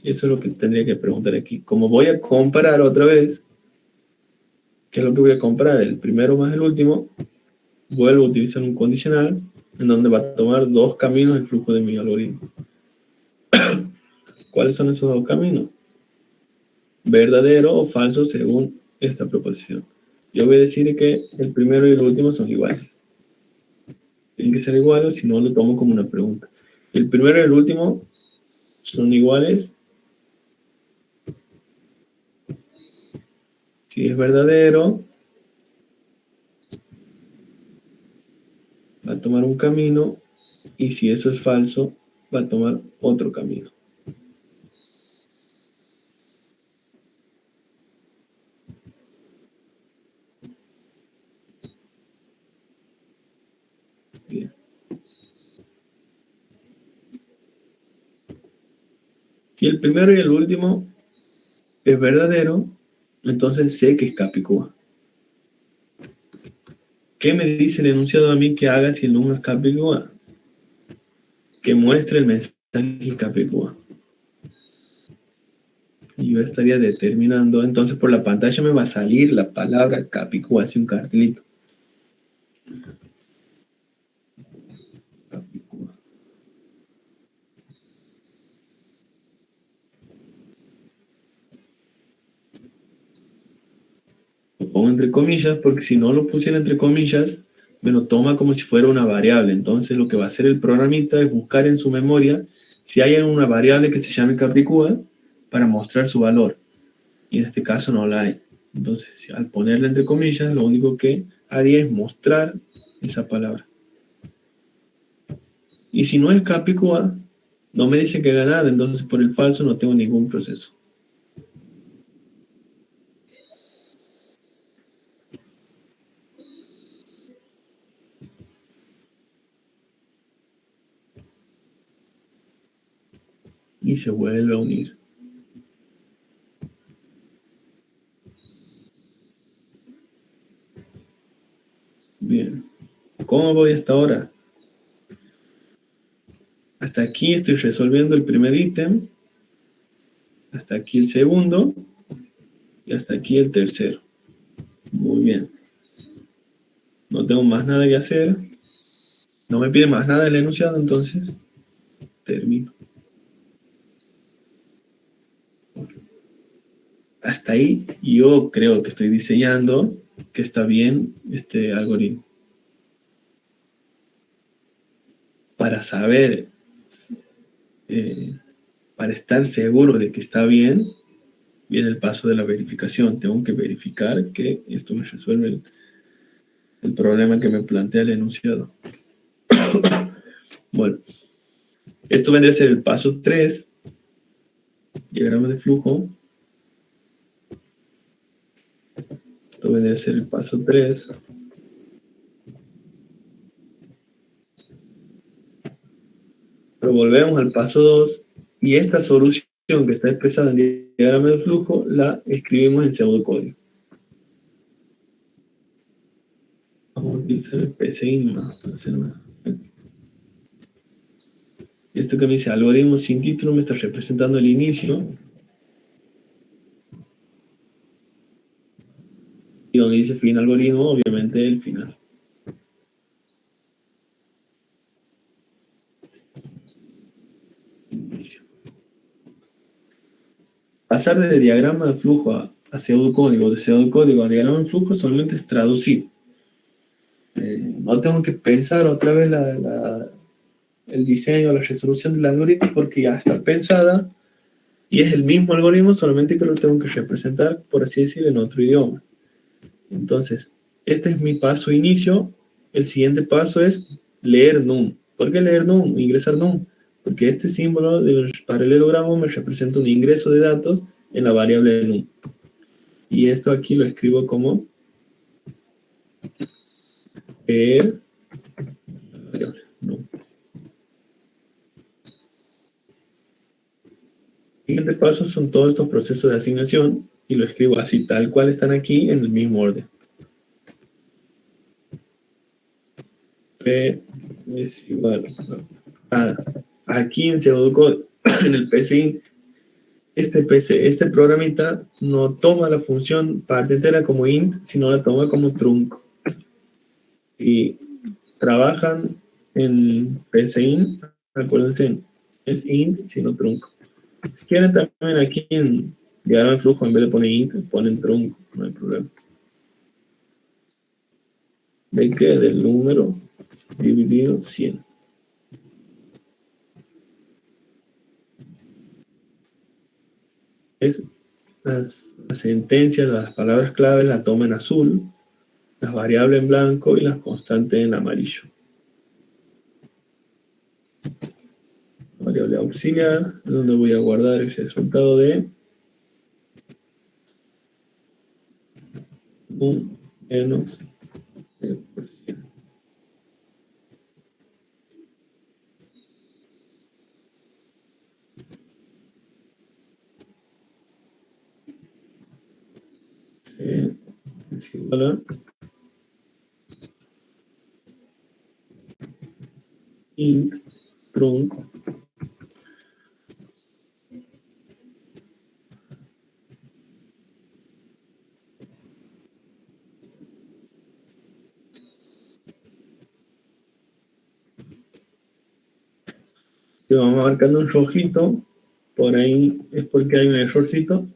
Eso es lo que tendría que preguntar aquí. Como voy a comparar otra vez, ¿qué es lo que voy a comparar? El primero más el último, vuelvo a utilizar un condicional en donde va a tomar dos caminos el flujo de mi algoritmo. ¿Cuáles son esos dos caminos? ¿Verdadero o falso según esta proposición? Yo voy a decir que el primero y el último son iguales. Tienen que ser iguales, si no lo tomo como una pregunta. El primero y el último son iguales si es verdadero, va a tomar un camino, y si eso es falso, va a tomar otro camino. Bien. Si el primero y el último es verdadero, entonces sé que es Capicúa. ¿Qué me dice el enunciado a mí que haga si el número es Capicúa? Que muestre el mensaje Capicúa. Y yo estaría determinando, entonces por la pantalla me va a salir la palabra Capicúa, así un cartelito. pongo entre comillas porque si no lo pusiera entre comillas, me lo toma como si fuera una variable. Entonces lo que va a hacer el programita es buscar en su memoria si hay una variable que se llame capicúa para mostrar su valor. Y en este caso no la hay. Entonces, al ponerla entre comillas, lo único que haría es mostrar esa palabra. Y si no es capicúa, no me dice que haga nada, entonces por el falso no tengo ningún proceso. Y se vuelve a unir. Bien. ¿Cómo voy hasta ahora? Hasta aquí estoy resolviendo el primer ítem. Hasta aquí el segundo. Y hasta aquí el tercero. Muy bien. No tengo más nada que hacer. No me pide más nada el enunciado, entonces termino. Hasta ahí yo creo que estoy diseñando que está bien este algoritmo. Para saber, para estar seguro de que está bien, viene el paso de la verificación. Tengo que verificar que esto me resuelve el problema que me plantea el enunciado. Bueno, esto vendría a ser el paso 3, diagrama de flujo. Esto vendría a ser el paso 3. Pero volvemos al paso 2 y esta solución que está expresada en el diagrama de flujo la escribimos en pseudocódigo. Vamos a utilizar el PCI más para hacer más. Esto que me dice algoritmo sin título me está representando el inicio. Y donde dice fin algoritmo, obviamente el final. Pasar de diagrama de flujo a pseudocódigo, de pseudocódigo a diagrama de flujo solamente es traducir. No tengo que pensar otra vez el diseño, la resolución del algoritmo porque ya está pensada y es el mismo algoritmo, solamente que lo tengo que representar, por así decirlo, en otro idioma. Entonces, este es mi paso inicio. El siguiente paso es leer num. ¿Por qué leer num? Ingresar num. Porque este símbolo del paralelogramo me representa un ingreso de datos en la variable num. Y esto aquí lo escribo como variable num. El siguiente paso son todos estos procesos de asignación y lo escribo así, tal cual están aquí en el mismo orden. P es igual a aquí en pseudocódigo, en el PCI, este programita no toma la función parte entera como int, sino la toma como trunc. Y trabajan en PCI, acuérdense, es int, sino trunc. Si quieren también aquí en diagrama de flujo, en vez de poner int, ponen trunc, no hay problema. ¿De qué? Del número dividido 100. Es las sentencias, las palabras claves las tomo en azul, las variables en blanco y las constantes en amarillo. Variable auxiliar, donde voy a guardar el resultado de un menos 10%. C es igual a int trunc que vamos marcando un rojito, por ahí es porque hay un errorcito,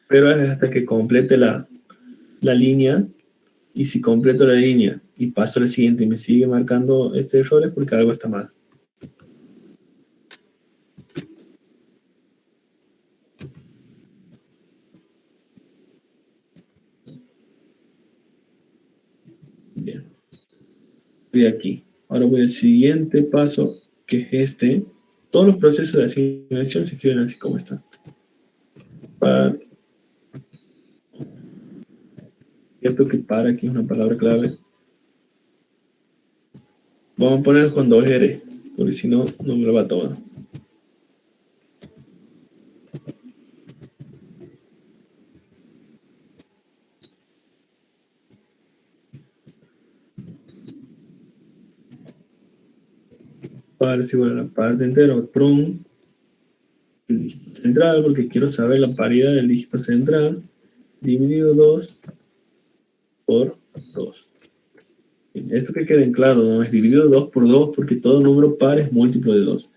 pero es hasta que complete la la línea, y si completo la línea y paso a la siguiente y me sigue marcando este error es porque algo está mal. Bien. Estoy aquí. Ahora voy al siguiente paso, que es este. Todos los procesos de asignación se escriben así como están. Par. Cierto que par aquí es una palabra clave. Vamos a poner con 2 R, porque si no, no me lo va a tomar. Par es igual a la parte entera, prum, el dígito central, porque quiero saber la paridad del dígito central, dividido 2 por 2. Esto que quede claro, no es dividido 2 por 2 porque todo número par es múltiplo de 2.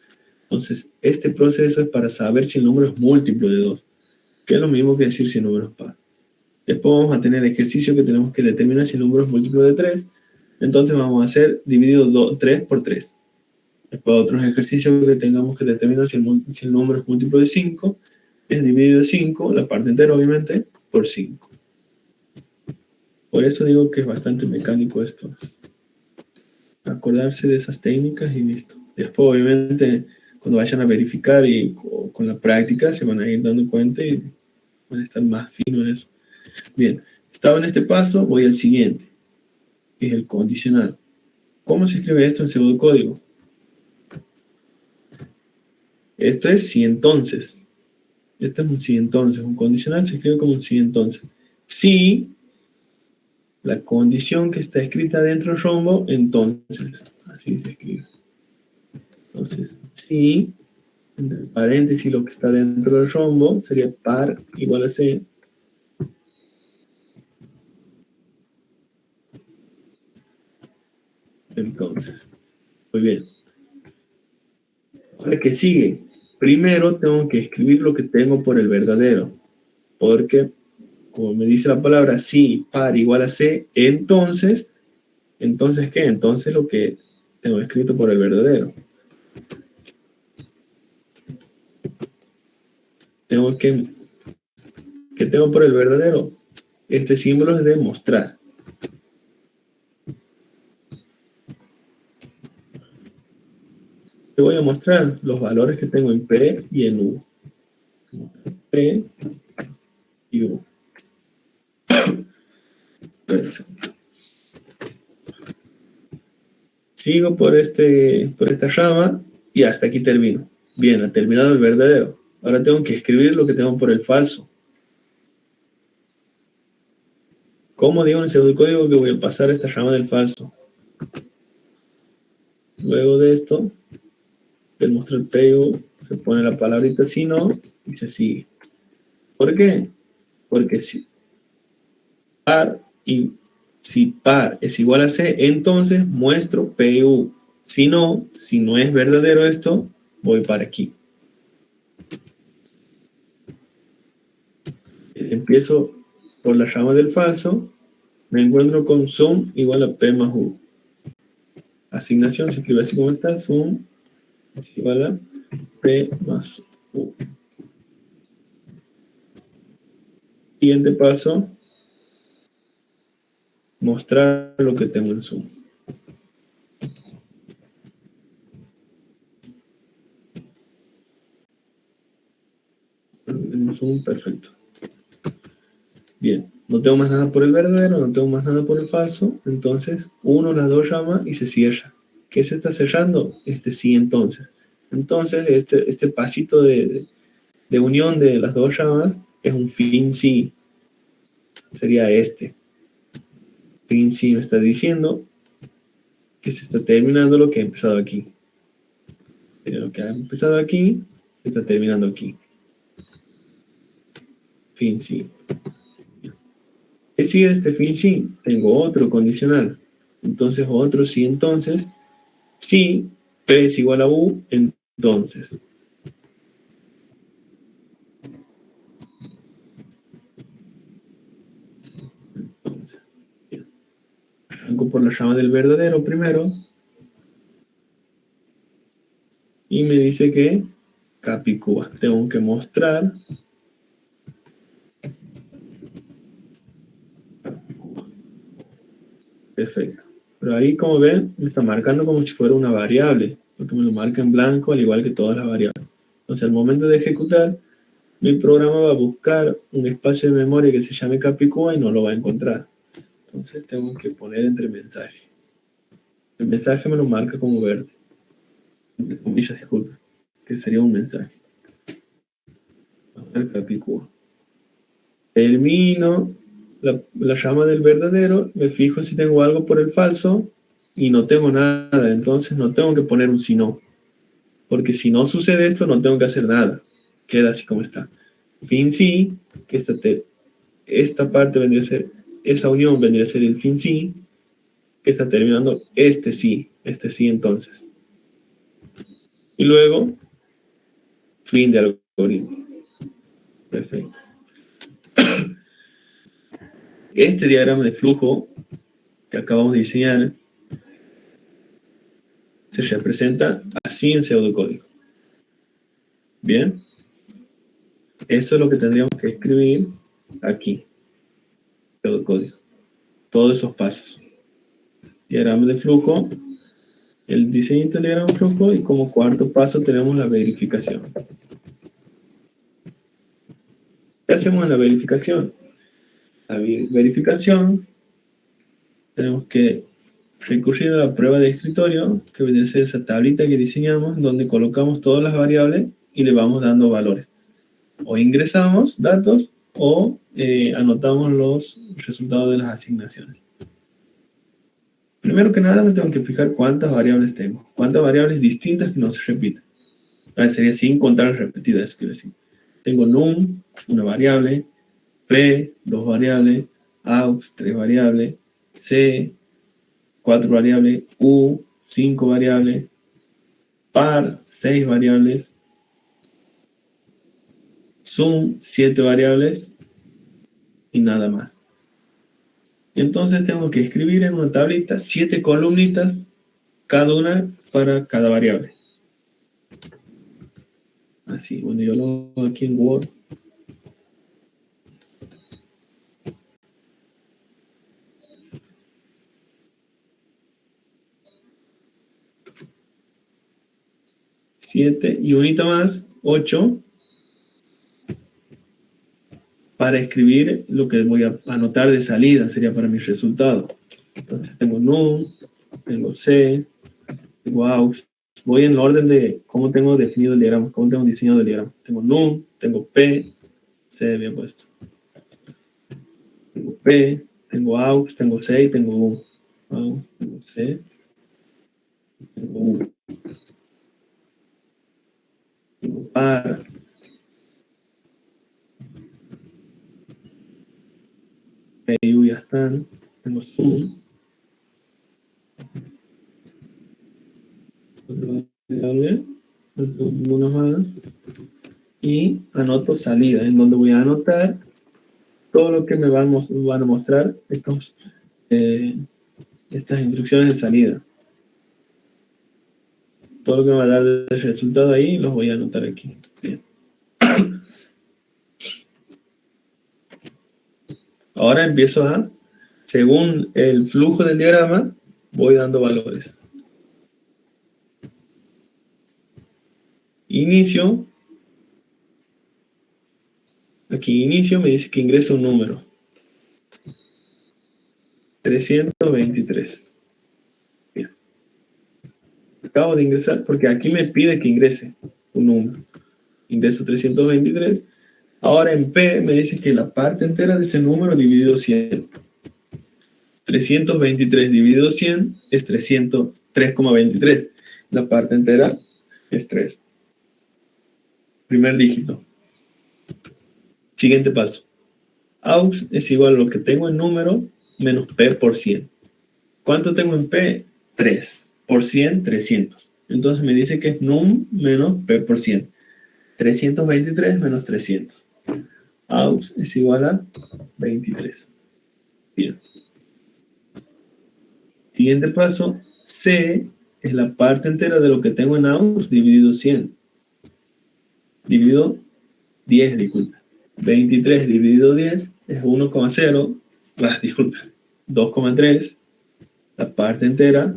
Entonces, este proceso es para saber si el número es múltiplo de 2, que es lo mismo que decir si el número es par. Después vamos a tener ejercicio que tenemos que determinar si el número es múltiplo de 3. Entonces vamos a hacer dividido 3 por 3. Después otros ejercicios que tengamos que determinar si el número es múltiplo de 5, es dividido 5, la parte entera obviamente, por 5. Por eso digo que es bastante mecánico esto. Acordarse de esas técnicas y listo. Después obviamente cuando vayan a verificar y con la práctica se van a ir dando cuenta y van a estar más finos en eso. Bien, estaba en este paso, voy al siguiente, que es el condicional. ¿Cómo se escribe esto en pseudocódigo? Esto es si entonces. Esto es un si entonces. Un condicional se escribe como un si entonces. Si la condición que está escrita dentro del rombo, entonces. Así se escribe. Entonces, si, entre paréntesis, lo que está dentro del rombo sería par igual a C. Entonces, muy bien. Ahora, ¿qué sigue? Primero tengo que escribir lo que tengo por el verdadero. Porque, como me dice la palabra, si par igual a C, entonces ¿qué? Entonces lo que tengo escrito por el verdadero. ¿Qué tengo por el verdadero? Este símbolo es de mostrar. Te voy a mostrar los valores que tengo en P y en U. P y U. Perfecto. Sigo por esta rama y hasta aquí termino. Bien, ha terminado el verdadero. Ahora tengo que escribir lo que tengo por el falso. ¿Cómo digo en el pseudocódigo que voy a pasar esta rama del falso? Luego de esto, del mostrar P y U, se pone la palabrita si no y se sigue. ¿Por qué? Porque si par es igual a C, entonces muestro P y U. Si no es verdadero esto, voy para aquí. Empiezo por la rama del falso, me encuentro con sum igual a P más U. Asignación se escribe así como está, sum es igual a P más U. Siguiente paso, mostrar lo que tengo en sum. En sum, perfecto. Bien, no tengo más nada por el verdadero, no tengo más nada por el falso, entonces uno las dos ramas y se cierra. ¿Qué se está cerrando? Este sí entonces. Entonces este pasito de unión de las dos ramas es un fin sí. Sería este. Fin sí me está diciendo que se está terminando lo que ha empezado aquí. Sería lo que ha empezado aquí, se está terminando aquí. Fin sí. ¿Qué sigue de este fin sí? Tengo otro condicional. Entonces otro sí entonces. Si P es igual a U, entonces. arranco por la llama del verdadero primero. Y me dice que Capicúa. Tengo que mostrar Capicúa. Perfecto. Pero ahí, como ven, me está marcando como si fuera una variable, porque me lo marca en blanco, al igual que todas las variables. Entonces, al momento de ejecutar, mi programa va a buscar un espacio de memoria que se llame Capicúa y no lo va a encontrar. Entonces, tengo que poner entre mensaje. El mensaje me lo marca como verde. Entre comillas, disculpe, que sería un mensaje. Capicúa. Termino la llama del verdadero, me fijo si tengo algo por el falso y no tengo nada, entonces no tengo que poner un si no, porque si no sucede esto no tengo que hacer nada, queda así como está. Fin sí, que esta parte vendría a ser, esa unión vendría a ser el fin sí, que está terminando este sí entonces. Y luego, fin de algoritmo. Perfecto. Este diagrama de flujo que acabamos de diseñar se representa así en pseudocódigo. Bien, eso es lo que tendríamos que escribir aquí, pseudocódigo. Todos esos pasos. Diagrama de flujo, el diseño del diagrama de flujo y como cuarto paso tenemos la verificación. ¿Qué hacemos en la verificación? La verificación tenemos que recurrir a la prueba de escritorio, que viene a ser esa tablita que diseñamos, donde colocamos todas las variables y le vamos dando valores. O ingresamos datos o anotamos los resultados de las asignaciones. Primero que nada me tengo que fijar cuántas variables tengo, cuántas variables distintas que no se repiten. Sería sin contar las repetidas, eso quiero decir. Tengo num, una variable, p, dos variables, aux, tres variables, c, 4 variables, u, 5 variables, par, 6 variables, sum, 7 variables y nada más. Entonces tengo que escribir en una tablita 7 columnitas, cada una para cada variable. Así, bueno, yo lo hago aquí en Word. Siete y unita más, 8, para escribir lo que voy a anotar de salida, sería para mi resultado. Entonces tengo num, tengo c, tengo aux. Voy en el orden de cómo tengo definido el diagrama, cómo tengo diseñado el diagrama. Tengo num, tengo p, c había puesto. Tengo p, tengo aux, tengo c y tengo u. Aux, tengo c, tengo u. Tengo par. P y u ya están. Tengo sum. Otra variable. Una más. Y anoto salida, en donde voy a anotar todo lo que me van a mostrar estas instrucciones de salida. Todo lo que me va a dar de resultado ahí los voy a anotar aquí. Bien. Ahora empiezo según el flujo del diagrama, voy dando valores. Inicio. Aquí inicio me dice que ingresa un número. 323. Bien. Acabo de ingresar porque aquí me pide que ingrese un número. Ingreso 323. Ahora en P me dice que la parte entera de ese número dividido 100. 323 dividido 100 es 303,23. La parte entera es 3. Primer dígito. Siguiente paso. Aux es igual a lo que tengo en número menos P por 100. ¿Cuánto tengo en P? 3. Por 100, 300. Entonces me dice que es num menos P por 100. 323 menos 300. Aux es igual a 23. Bien. Siguiente paso, C es la parte entera de lo que tengo en AUX dividido 100. Dividido 10, disculpa. 23 dividido 10 es 1,0. Disculpa. 2,3. La parte entera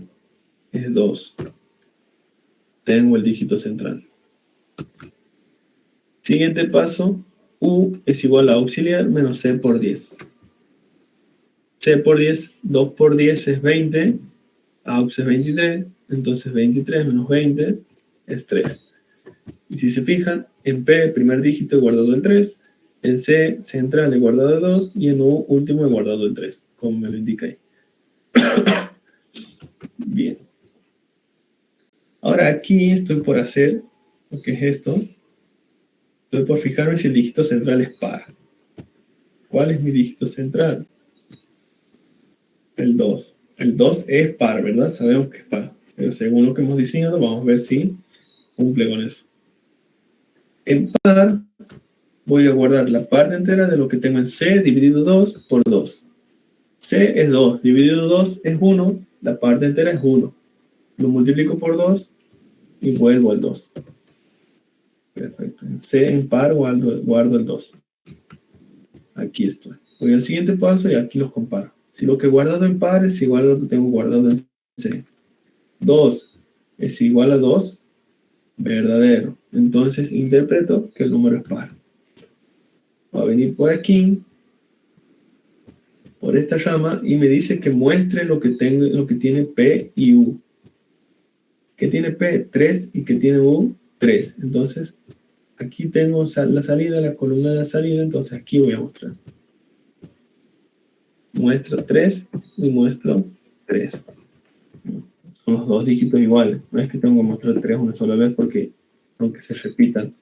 es 2. Tengo el dígito central. Siguiente paso, U es igual a auxiliar menos C por 10. C por 10, 2 por 10 es 20. AUX es 23. Entonces 23 menos 20 es 3. Y si se fijan, en P, primer dígito he guardado el 3. En C, central he guardado el 2. Y en U, último he guardado el 3, como me lo indica ahí. Bien. Ahora aquí estoy por hacer lo que es esto. Estoy por fijarme si el dígito central es par. ¿Cuál es mi dígito central? El 2. El 2 es par, ¿verdad? Sabemos que es par. Pero según lo que hemos diseñado, vamos a ver si cumple con eso. En par, voy a guardar la parte entera de lo que tengo en C dividido 2 por 2. C es 2, dividido 2 es 1, la parte entera es 1. Lo multiplico por 2 y vuelvo al 2. Perfecto. En C en par guardo el 2. Aquí estoy. Voy al siguiente paso y aquí los comparo. Si lo que he guardado en par es igual a lo que tengo guardado en C. 2 es igual a 2, verdadero. Entonces interpreto que el número es par. Voy a venir por aquí, por esta rama, y me dice que muestre lo que tiene P y U. ¿Qué tiene P? 3, y que tiene U, 3. Entonces, aquí tengo la salida, la columna de la salida, entonces aquí voy a mostrar. Muestro 3 y muestro 3. Son los dos dígitos iguales. No es que tengo que mostrar 3 una sola vez porque aunque se repitan.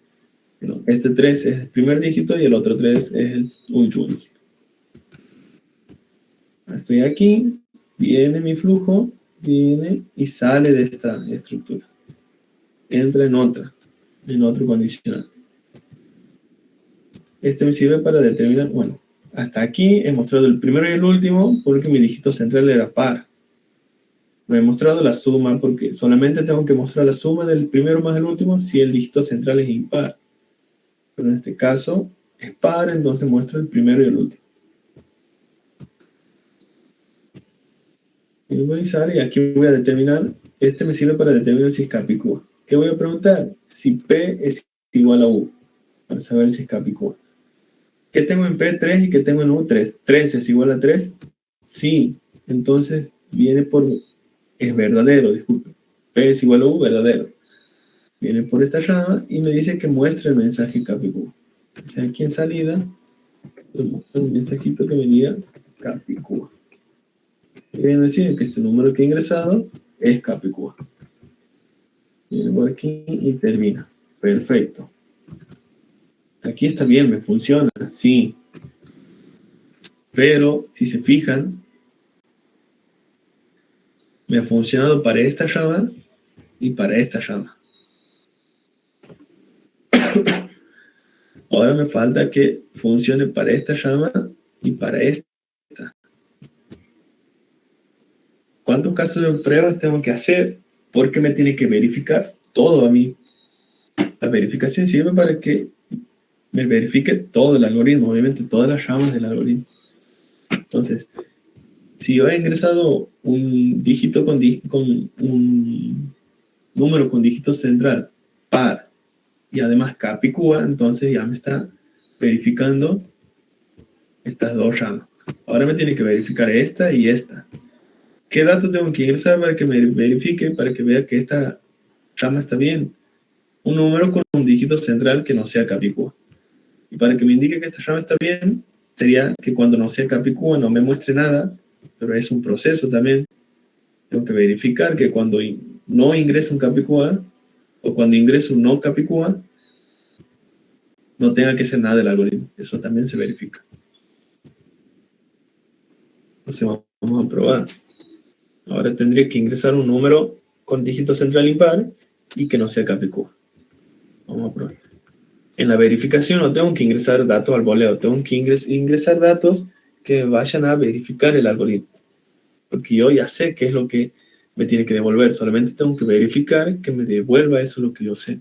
No, este 3 es el primer dígito y el otro 3 es el último dígito. Estoy aquí, viene mi flujo, viene y sale de esta estructura. Entra en otro condicional. Este me sirve para determinar, bueno, hasta aquí he mostrado el primero y el último porque mi dígito central era par. No he mostrado la suma porque solamente tengo que mostrar la suma del primero más el último si el dígito central es impar. Pero en este caso es par, entonces muestro el primero y el último. Y voy a usar, y aquí voy a determinar, este me sirve para determinar si es Capicúa. ¿Qué voy a preguntar? Si P es igual a U, para saber si es Capicúa. ¿Qué tengo en P? 3 y qué tengo en U? 3. ¿3 es igual a 3? Sí. Entonces viene por, es verdadero, disculpe. P es igual a U, verdadero. Viene por esta rama y me dice que muestre el mensaje Capicúa. O sea, aquí en salida, le muestro un mensajito que me diga Capicúa. Quiere decir que este número que he ingresado es Capicúa. Viene por aquí y termina. Perfecto. Aquí está bien, me funciona, sí. Pero, si se fijan, me ha funcionado para esta rama y para esta rama. Ahora me falta que funcione para esta rama y para esta. ¿Cuántos casos de pruebas tengo que hacer? Porque me tiene que verificar todo a mí. La verificación sirve para que me verifique todo el algoritmo, obviamente todas las ramas del algoritmo. Entonces, si yo he ingresado un dígito con un número con dígito central par y además Capicúa, entonces ya me está verificando estas dos ramas. Ahora me tiene que verificar esta y esta. ¿Qué datos tengo que ingresar para que me verifique, para que vea que esta rama está bien? Un número con un dígito central que no sea Capicúa. Y para que me indique que esta rama está bien, sería que cuando no sea Capicúa no me muestre nada, pero es un proceso también. Tengo que verificar que cuando no ingreso un Capicúa, o cuando ingreso un no Capicúa, no tenga que hacer nada del algoritmo. Eso también se verifica. Entonces vamos a probar. Ahora tendría que ingresar un número con dígito central impar y que no sea Capicúa. Vamos a probar. En la verificación no tengo que ingresar datos al voleo, tengo que ingresar datos que vayan a verificar el algoritmo. porque yo ya sé qué es lo que me tiene que devolver. Solamente tengo que verificar que me devuelva eso lo que yo sé.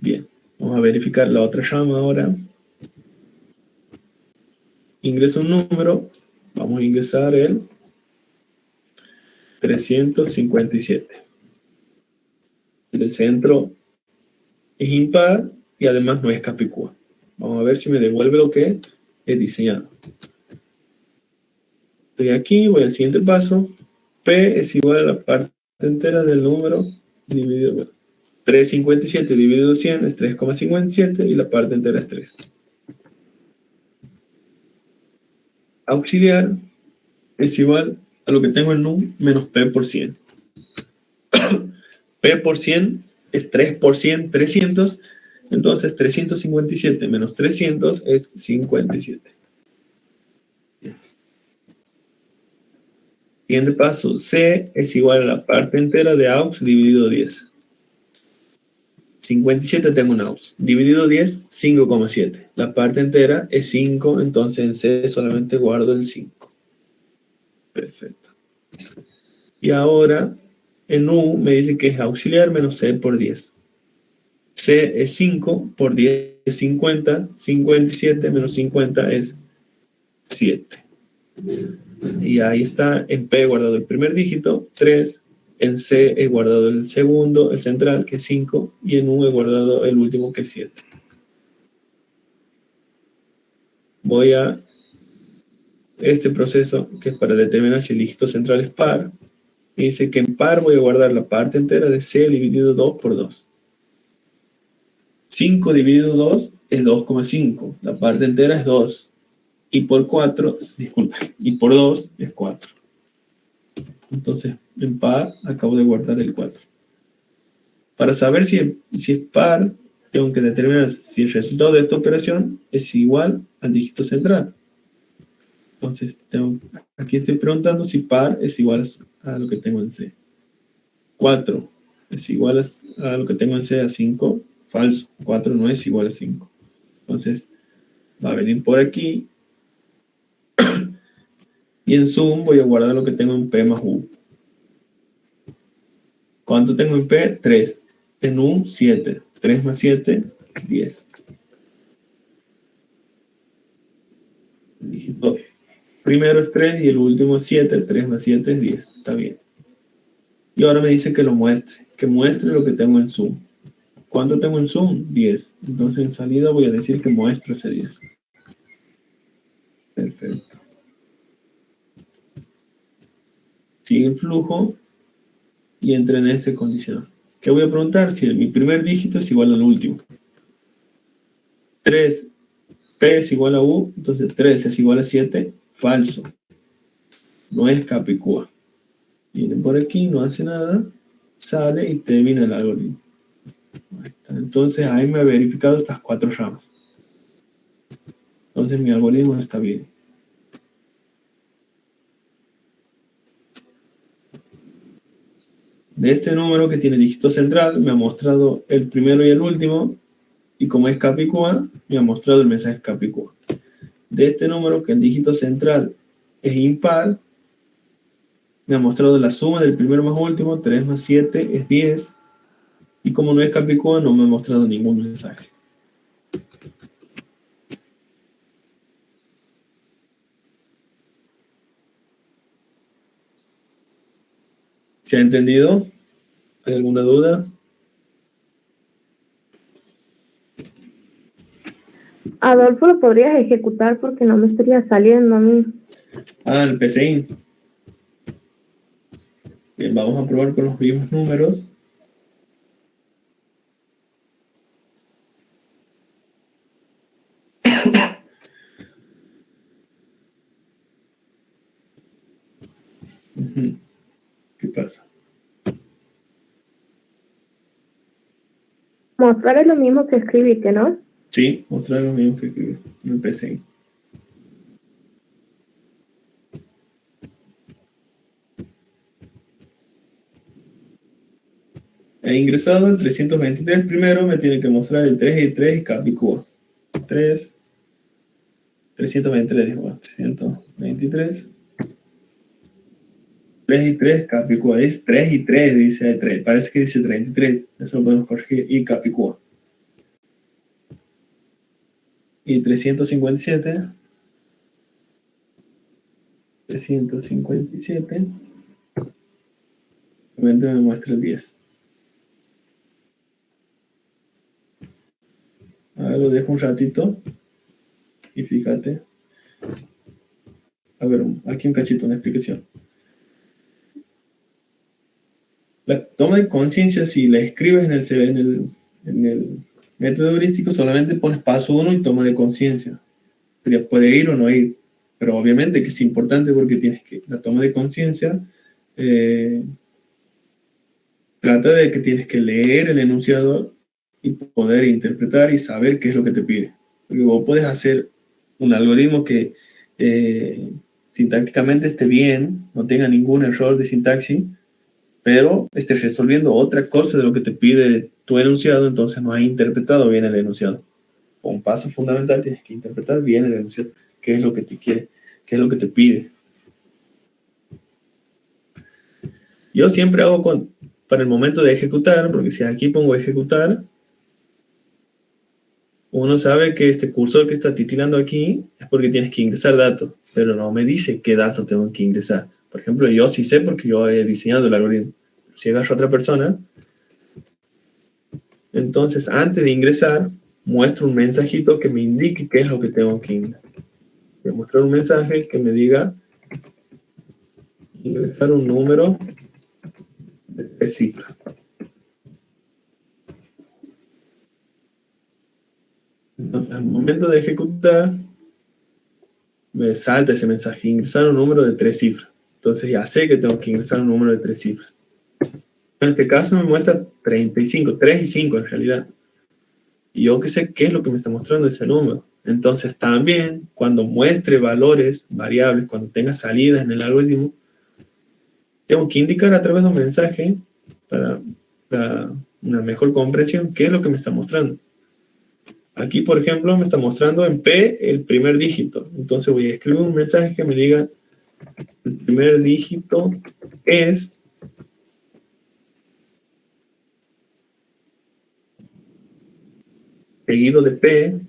Bien, vamos a verificar la otra llama ahora. Ingreso un número, vamos a ingresar el 357. El centro es impar y además no es capicúa. Vamos a ver si me devuelve lo que he diseñado. Estoy aquí, voy al siguiente paso. P es igual a la parte entera del número dividido, bueno, 357 dividido 100 es 3,57 y la parte entera es 3. Auxiliar es igual a lo que tengo en num menos P por 100. P por 100 es 3 por 100, 300. Entonces 357 menos 300 es 57. Siguiente paso, C es igual a la parte entera de AUX dividido 10. 57 tengo un AUX. Dividido 10, 5,7. La parte entera es 5, entonces en C solamente guardo el 5. Perfecto. Y ahora en U me dice que es auxiliar menos C por 10. C es 5, por 10 es 50, 57 menos 50 es 7. Y ahí está, en P he guardado el primer dígito, 3, en C he guardado el segundo, el central, que es 5, y en U he guardado el último, que es 7. Voy a este proceso, que es para determinar si el dígito central es par. Me dice que en par voy a guardar la parte entera de C dividido 2 por 2. 5 dividido 2 es 2,5. La parte entera es 2. Y por 4, disculpa, y por 2 es 4. Entonces, en par, acabo de guardar el 4. Para saber si es par, tengo que determinar si el resultado de esta operación es igual al dígito central. Entonces, aquí estoy preguntando si par es igual a lo que tengo en C. 4 es igual a lo que tengo en C a 5. Falso. 4 no es igual a 5. Entonces, va a venir por aquí. Y en sum voy a guardar lo que tengo en P más U. ¿Cuánto tengo en P? 3. En U, 7. 3 más 7, 10. El dígito primero es 3 y el último es 7. 3 más 7 es 10. Está bien. Y ahora me dice que lo muestre. Que muestre lo que tengo en sum. ¿Cuánto tengo en sum? 10. Entonces en salida voy a decir que muestro ese 10. Perfecto. Sigue el flujo y entra en esta condición. ¿Qué voy a preguntar? Si mi primer dígito es igual al último. 3, P es igual a U, entonces 3 es igual a 7, falso. No es capicúa. Viene por aquí, no hace nada, sale y termina el algoritmo. Ahí está. Entonces ahí me ha verificado estas 4 ramas. Entonces mi algoritmo está bien. De este número que tiene dígito central, me ha mostrado el primero y el último, y como es capicúa, me ha mostrado el mensaje capicúa. De este número, que el dígito central es impar, me ha mostrado la suma del primero más último, 3 más 7 es 10, y como no es capicúa, no me ha mostrado ningún mensaje. ¿Se ha entendido? ¿Hay alguna duda? Adolfo, ¿lo podrías ejecutar porque no me estaría saliendo a mí? El PCI. Bien, vamos a probar con los mismos números. ¿Qué pasa? Mostrar es lo mismo que escribirte, ¿no? Sí, mostrar lo mismo que escribí en el PCI. He ingresado el 323 primero, me tiene que mostrar el 3 y 3 y capicúa. 3 323, dijo, 323. 3 y 3, Capicúa. Es 3 y 3, dice 3. Parece que dice 33. Eso lo podemos corregir. Y Capicúa. Y 357. 357. Realmente me muestra el 10. Ahora lo dejo un ratito. Y fíjate. A ver, aquí un cachito, una explicación. La toma de conciencia, si la escribes en el método heurístico, solamente pones paso 1 y toma de conciencia. Puede ir o no ir, pero obviamente que es importante porque la toma de conciencia trata de que tienes que leer el enunciado y poder interpretar y saber qué es lo que te pide. Porque vos puedes hacer un algoritmo que sintácticamente esté bien, no tenga ningún error de sintaxis, pero estés resolviendo otra cosa de lo que te pide tu enunciado, entonces no has interpretado bien el enunciado. Un paso fundamental, tienes que interpretar bien el enunciado, qué es lo que te quiere, qué es lo que te pide. Yo siempre hago para el momento de ejecutar, porque si aquí pongo ejecutar, uno sabe que este cursor que está titilando aquí es porque tienes que ingresar datos, pero no me dice qué datos tengo que ingresar. Por ejemplo, yo sí sé porque yo he diseñado el algoritmo. Si agarro a otra persona, entonces antes de ingresar, muestro un mensajito que me indique qué es lo que tengo que ingresar. Voy a mostrar un mensaje que me diga ingresar un número de 3 cifras. Entonces, al momento de ejecutar, me salta ese mensaje, ingresar un número de 3 cifras. Entonces ya sé que tengo que ingresar un número de 3 cifras. En este caso me muestra 35, 3 y 5 en realidad. Y yo que sé qué es lo que me está mostrando ese número. Entonces también, cuando muestre valores, variables, cuando tenga salidas en el algoritmo, tengo que indicar a través de un mensaje para una mejor comprensión qué es lo que me está mostrando. Aquí, por ejemplo, me está mostrando en P el primer dígito. Entonces voy a escribir un mensaje que me diga el primer dígito es seguido de P.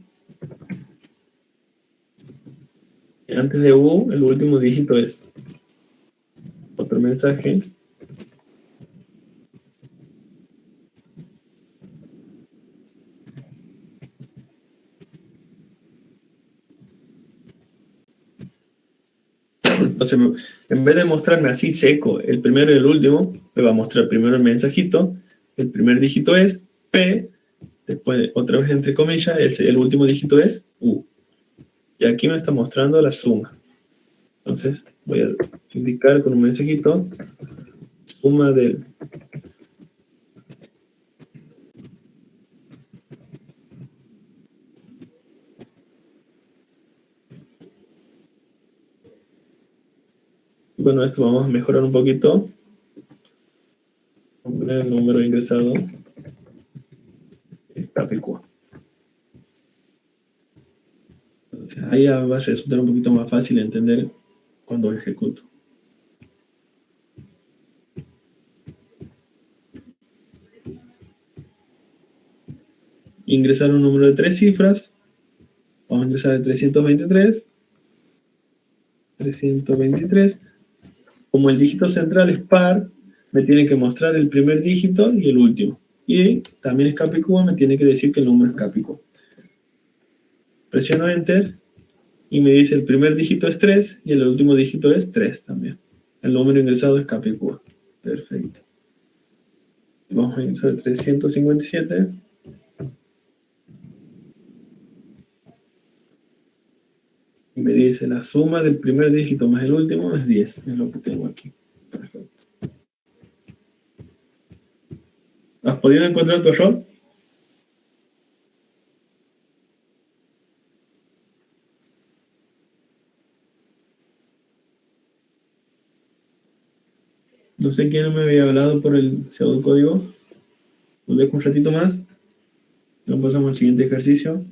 Antes de U, el último dígito es otro mensaje. Entonces, en vez de mostrarme así seco el primero y el último, me va a mostrar primero el mensajito, el primer dígito es P, después otra vez entre comillas, el último dígito es U. Y aquí me está mostrando la suma. Entonces, voy a indicar con un mensajito suma del bueno, esto vamos a mejorar un poquito. Vamos a poner el número ingresado es Capicúa. Entonces, ahí ya va a resultar un poquito más fácil de entender cuando ejecuto. Ingresar un número de 3 cifras. Vamos a ingresar el 323. 323. Como el dígito central es par, me tiene que mostrar el primer dígito y el último. Y también es Capicúa, me tiene que decir que el número es Capicúa. Presiono Enter y me dice el primer dígito es 3 y el último dígito es 3 también. El número ingresado es Capicúa. Perfecto. Vamos a ingresar el 357. Y me dice la suma del primer dígito más el último es 10. Es lo que tengo aquí. Perfecto. ¿Has podido encontrar tu error? No sé quién me había hablado por el pseudocódigo. Lo dejo un ratito más. Luego pasamos al siguiente ejercicio.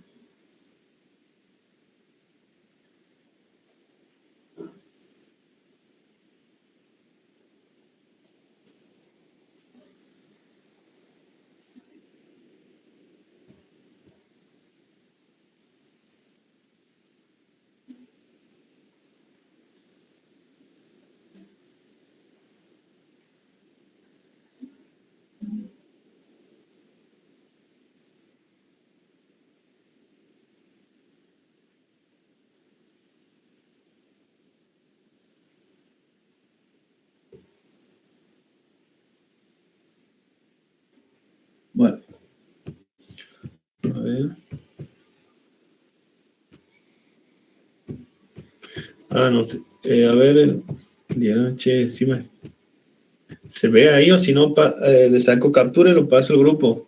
ver. No sé. A ver, che, encima. ¿Se ve ahí o si no le saco captura y lo paso al grupo?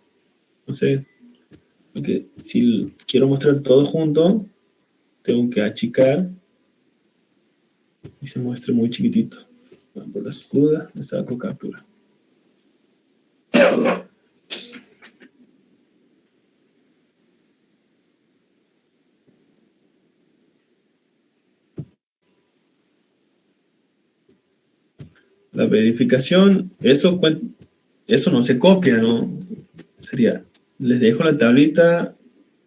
No sé. Porque si quiero mostrar todo junto, tengo que achicar y se muestra muy chiquitito. Por las dudas, le saco captura. La verificación, eso no se copia, ¿no? Sería, les dejo la tablita,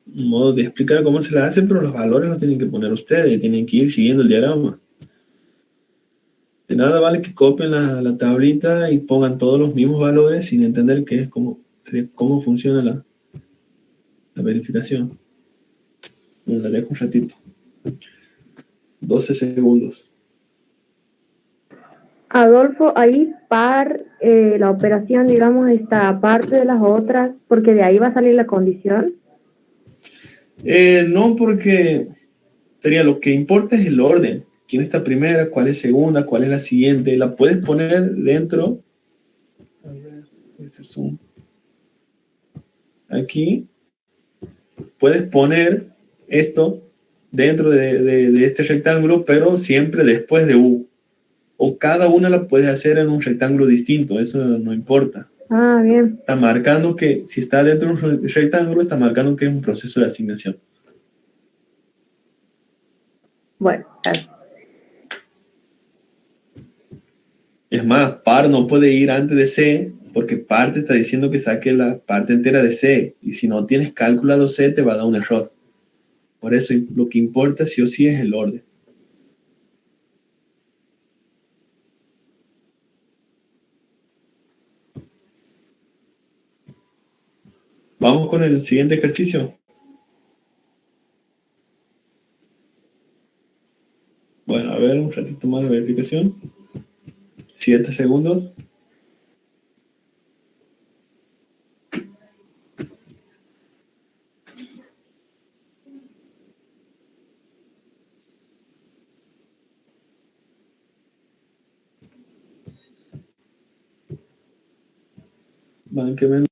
un modo de explicar cómo se la hace, pero los valores los tienen que poner ustedes, tienen que ir siguiendo el diagrama. De nada vale que copien la tablita y pongan todos los mismos valores sin entender qué es cómo funciona la verificación. Bueno, la dejo un ratito. 12 segundos. Adolfo, ahí la operación, digamos, está aparte de las otras, porque de ahí va a salir la condición. No, porque sería lo que importa es el orden. ¿Quién está primera? ¿Cuál es segunda? ¿Cuál es la siguiente? La puedes poner dentro. A ver, puede ser zoom. Aquí puedes poner esto dentro de este rectángulo, pero siempre después de U. O cada una la puedes hacer en un rectángulo distinto, eso no importa. Ah, bien. Está marcando que si está dentro de un rectángulo, está marcando que es un proceso de asignación. Bueno, gracias. Es más, par no puede ir antes de C, porque par te está diciendo que saque la parte entera de C, y si no tienes calculado C, te va a dar un error. Por eso lo que importa sí o sí es el orden. Vamos con el siguiente ejercicio. Bueno, a ver, un ratito más de verificación. 7 segundos. Bánqueme.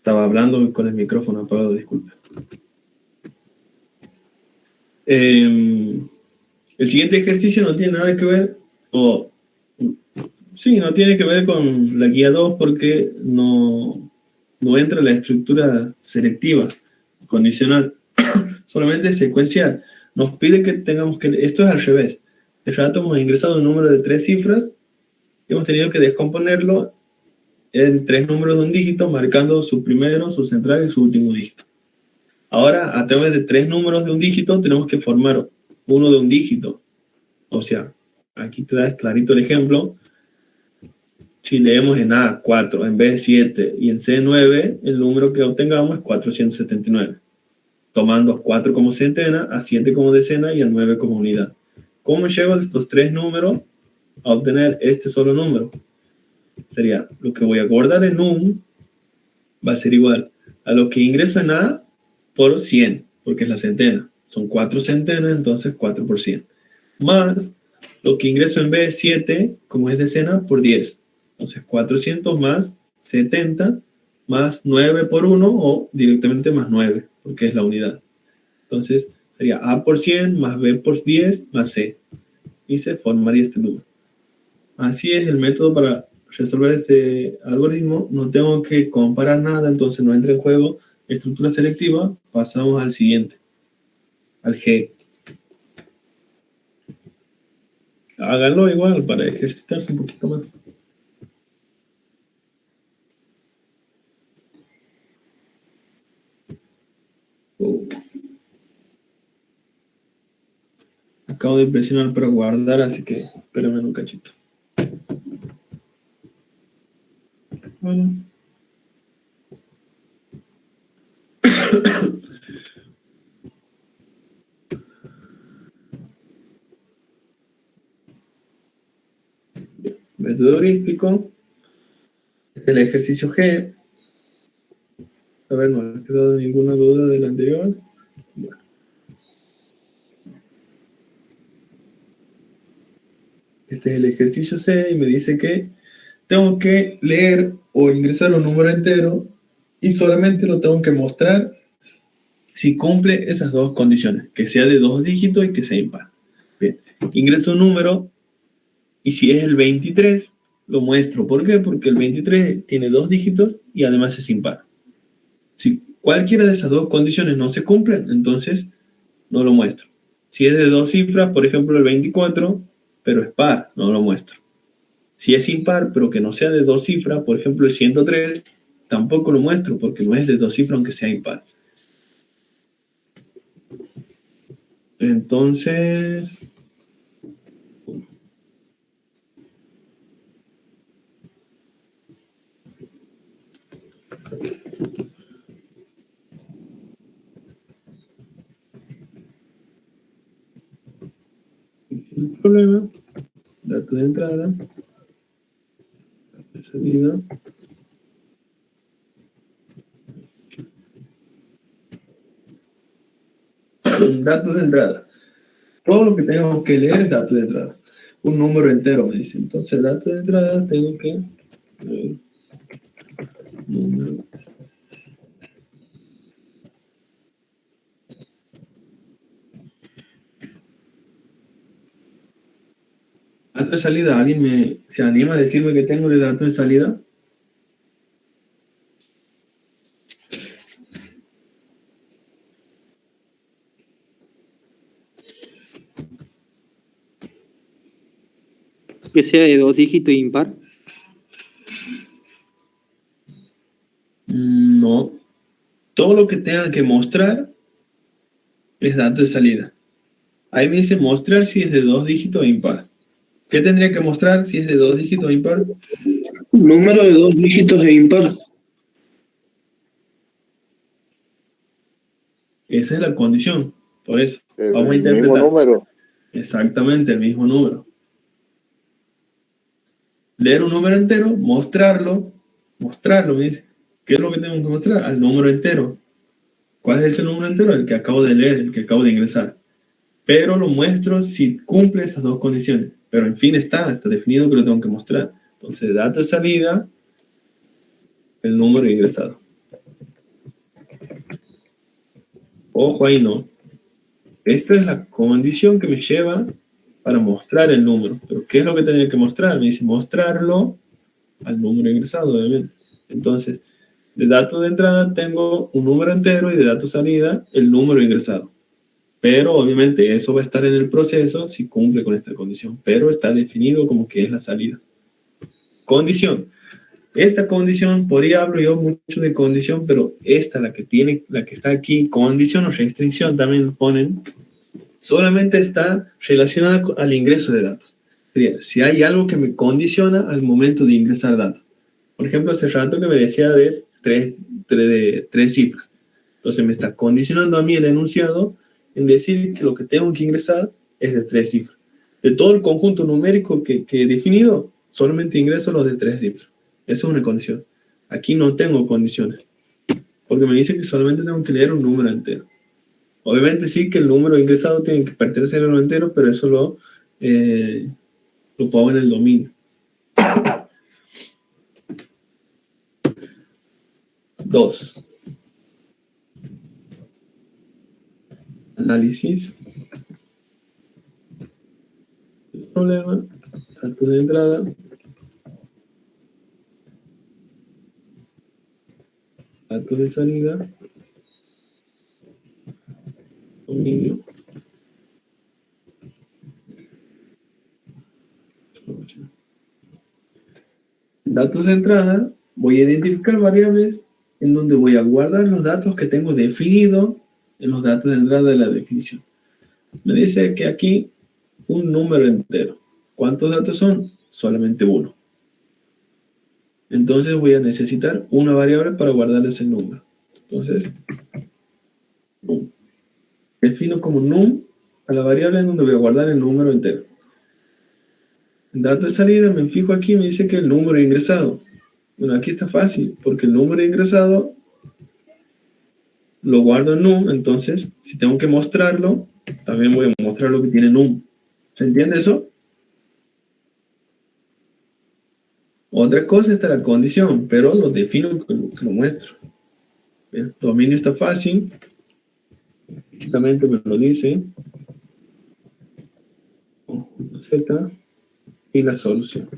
Estaba hablando con el micrófono apagado, disculpe. El siguiente ejercicio no tiene nada que ver, sí, no tiene que ver con la guía 2 porque no entra la estructura selectiva, condicional, solamente secuencial. Nos pide que tengamos que, esto es al revés. De rato hemos ingresado un número de 3 cifras y hemos tenido que descomponerlo en 3 números de un dígito, marcando su primero, su central y su último dígito. Ahora, a través de 3 números de un dígito, tenemos que formar uno de un dígito. O sea, aquí te da clarito el ejemplo. Si leemos en A 4, en B 7 y en C 9, el número que obtengamos es 479. Tomando a 4 como centena, a 7 como decena y a 9 como unidad. ¿Cómo llego a estos 3 números a obtener este solo número? Sería lo que voy a guardar en num va a ser igual a lo que ingreso en A por 100, porque es la centena. Son 4 centenas, entonces 4 por 100. Más lo que ingreso en B, 7, como es decena, por 10. Entonces 400 más 70 más 9 por 1 o directamente más 9, porque es la unidad. Entonces sería A por 100 más B por 10 más C. Y se formaría este número. Así es el método para resolver este algoritmo. No tengo que comparar nada, entonces no entra en juego estructura selectiva. Pasamos al siguiente, al G. Háganlo igual para ejercitarse un poquito más. Acabo de presionar para guardar, así que espérenme un cachito. Bueno. Método heurístico. El ejercicio G. A ver, no ha quedado ninguna duda del anterior. Bueno. Este es el ejercicio C y me dice que tengo que leer o ingresar un número entero y solamente lo tengo que mostrar si cumple esas dos condiciones, que sea de 2 dígitos y que sea impar. Bien, ingreso un número y si es el 23, lo muestro. ¿Por qué? Porque el 23 tiene 2 dígitos y además es impar. Si cualquiera de esas dos condiciones no se cumplen, entonces no lo muestro. Si es de 2 cifras, por ejemplo el 24, pero es par, no lo muestro. Si es impar, pero que no sea de 2 cifras, por ejemplo el 103, tampoco lo muestro porque no es de 2 cifras aunque sea impar. Entonces, el problema, dato de entrada, dato de salida. Datos de entrada. Todo lo que tengo que leer es datos de entrada. Un número entero me dice. Entonces, datos de entrada tengo que leer número. Dato de salida, ¿alguien se anima a decirme que tengo de dato de salida? Que sea de 2 dígitos impar. No. Todo lo que tenga que mostrar es dato de salida. Ahí me dice mostrar si es de 2 dígitos o impar. ¿Qué tendría que mostrar si es de 2 dígitos o impar? Número de 2 dígitos e impar. Esa es la condición. Por eso, vamos a El interpretar. mismo número. Exactamente, el mismo número. Leer un número entero, mostrarlo, me dice. ¿Qué es lo que tengo que mostrar? Al número entero. ¿Cuál es ese número entero? El que acabo de leer, el que acabo de ingresar. Pero lo muestro si cumple esas dos condiciones. Pero en fin está definido que lo tengo que mostrar. Entonces, dato de salida, el número ingresado. ojo ahí, no. Esta es la condición que me lleva para mostrar el número. Pero ¿qué es lo que tenía que mostrar? Me dice mostrarlo al número ingresado, obviamente. Entonces, de dato de entrada tengo un número entero y de dato salida el número ingresado. Pero obviamente eso va a estar en el proceso si cumple con esta condición. Pero está definido como que es la salida. Condición. Esta condición, por ahí hablo yo mucho de condición, pero esta, la que está aquí, condición o restricción también ponen, solamente está relacionada al ingreso de datos. Si hay algo que me condiciona al momento de ingresar datos. Por ejemplo, hace rato que me decía de tres cifras. Entonces me está condicionando a mí el enunciado en decir que lo que tengo que ingresar es de 3 cifras. De todo el conjunto numérico que he definido, solamente ingreso los de 3 cifras. Eso es una condición. Aquí no tengo condiciones, porque me dice que solamente tengo que leer un número entero. Obviamente sí que el número ingresado tiene que pertenecer al número entero, pero eso lo pongo en el dominio. 2. Análisis. El problema, dato de entrada. Dato de salida. Dominio. Datos de entrada, voy a identificar variables en donde voy a guardar los datos que tengo definido en los datos de entrada de la definición. Me dice que aquí un número entero. ¿Cuántos datos son? Solamente uno. Entonces voy a necesitar una variable para guardar ese número. Entonces, num. Defino como num a la variable en donde voy a guardar el número entero. En dato de salida me fijo aquí y me dice que el número ingresado. Bueno, aquí está fácil, porque el número ingresado lo guardo en num, entonces si tengo que mostrarlo, también voy a mostrar lo que tiene num. ¿Se entiende eso? Otra cosa está la condición, pero lo defino que lo muestro. Bien, dominio está fácil. Justamente me lo dice. Conjunto Z y la solución.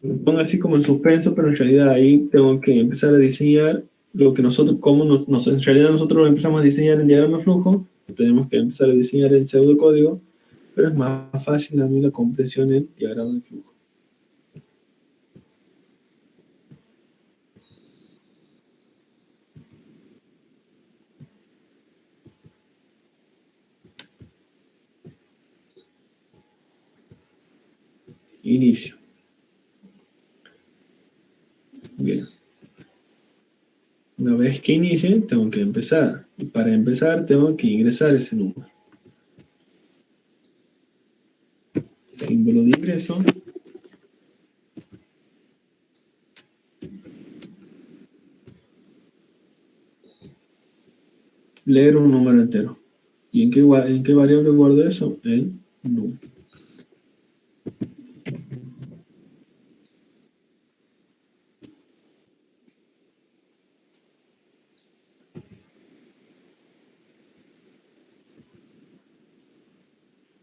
Me pongo así como en suspenso, pero en realidad ahí tengo que empezar a diseñar lo que nosotros, en realidad nosotros lo empezamos a diseñar en diagrama de flujo, tenemos que empezar a diseñar en pseudocódigo, pero es más fácil a mí la comprensión en diagrama de flujo. Inicio. Bien. Una vez que inicie, tengo que empezar. Y para empezar, tengo que ingresar ese número. Símbolo de ingreso. Leer un número entero. ¿Y en qué variable guardo eso? En num.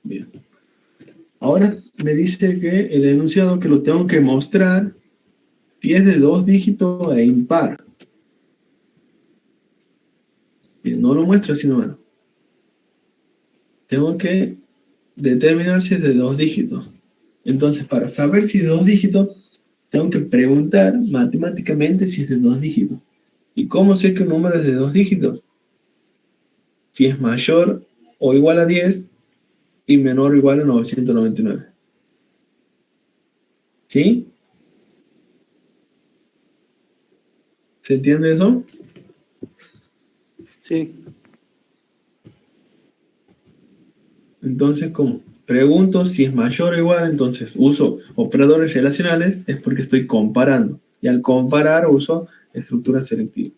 Bien. Ahora me dice que el enunciado que lo tengo que mostrar si es de 2 dígitos e impar. Bien, no lo muestro así nomás. Tengo que determinar si es de 2 dígitos. Entonces, para saber si es de 2 dígitos, tengo que preguntar matemáticamente si es de 2 dígitos. ¿Y cómo sé que un número es de 2 dígitos? Si es mayor o igual a 10 y menor o igual a 999. ¿Sí? ¿Se entiende eso? Sí. Entonces, ¿cómo? Pregunto si es mayor o igual, entonces uso operadores relacionales, es porque estoy comparando. Y al comparar uso estructura selectiva.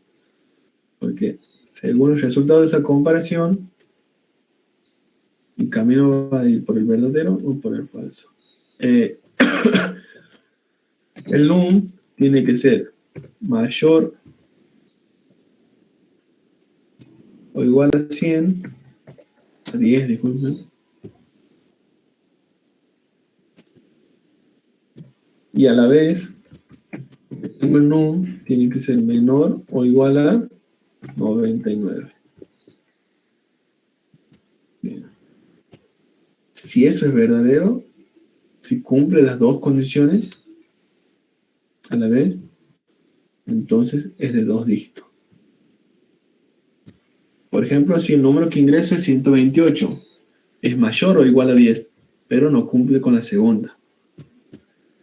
Porque según el resultado de esa comparación, mi camino va a ir por el verdadero o por el falso. El num tiene que ser mayor o igual a 100, a 10, disculpen. Y a la vez, tengo el num, tiene que ser menor o igual a 99. Bien. Si eso es verdadero, si cumple las dos condiciones a la vez, entonces es de 2 dígitos. Por ejemplo, si el número que ingreso es 128, es mayor o igual a 10, pero no cumple con la segunda.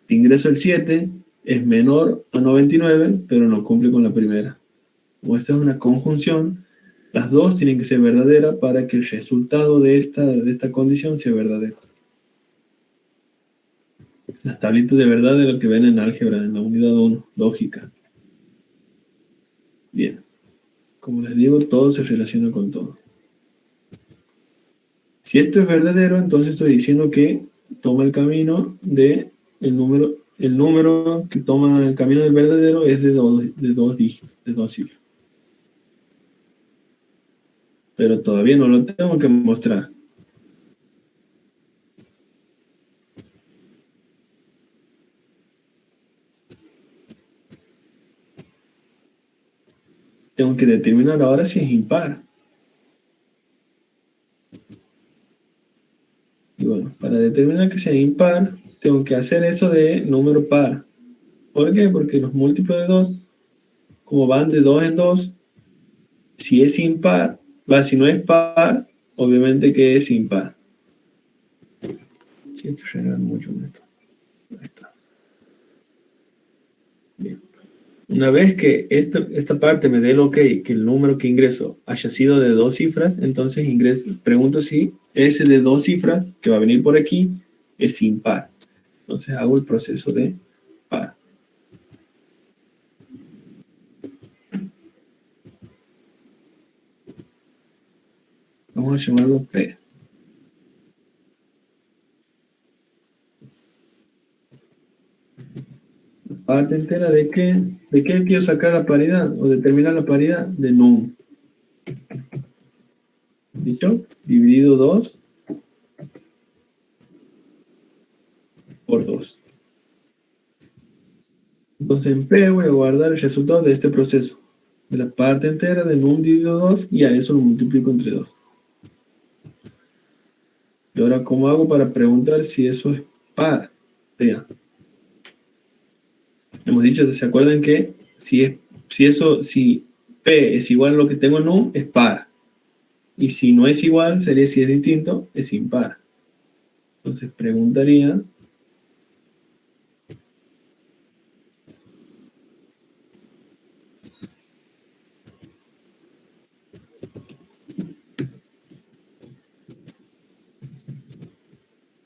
Si ingreso el 7, es menor a 99, pero no cumple con la primera. Como esta es una conjunción, las dos tienen que ser verdaderas para que el resultado de esta condición sea verdadero. Las tablitas de verdad de lo que ven en álgebra, en la unidad 1, lógica. Bien. Como les digo, todo se relaciona con todo. Si esto es verdadero, entonces estoy diciendo que toma el camino de el número que toma el camino del verdadero es de dos dígitos, de 2 cifras. Pero todavía no lo tengo que mostrar. Tengo que determinar ahora si es impar. Y bueno, para determinar que sea impar, tengo que hacer eso de número par. ¿Por qué? Porque los múltiplos de 2, como van de 2 en 2, si es impar, si no es par, obviamente que es impar. Si esto genera mucho en esto. Ahí está. Bien. Una vez que esta parte me dé el ok, que el número que ingreso haya sido de 2 cifras, entonces pregunto si ese de 2 cifras que va a venir por aquí es impar. Entonces hago el proceso de par. Vamos a llamarlo P. Parte entera de qué quiero sacar la paridad o determinar la paridad de num. ¿Dicho? Dividido 2 por 2. Entonces en P voy a guardar el resultado de este proceso. De la parte entera de num dividido 2 y a eso lo multiplico entre 2. Y ahora, ¿cómo hago para preguntar si eso es par? Vean. Hemos dicho, ¿se acuerdan que si P es igual a lo que tengo en num, es par? Y si no es igual, sería si es distinto, es impar. Entonces preguntaría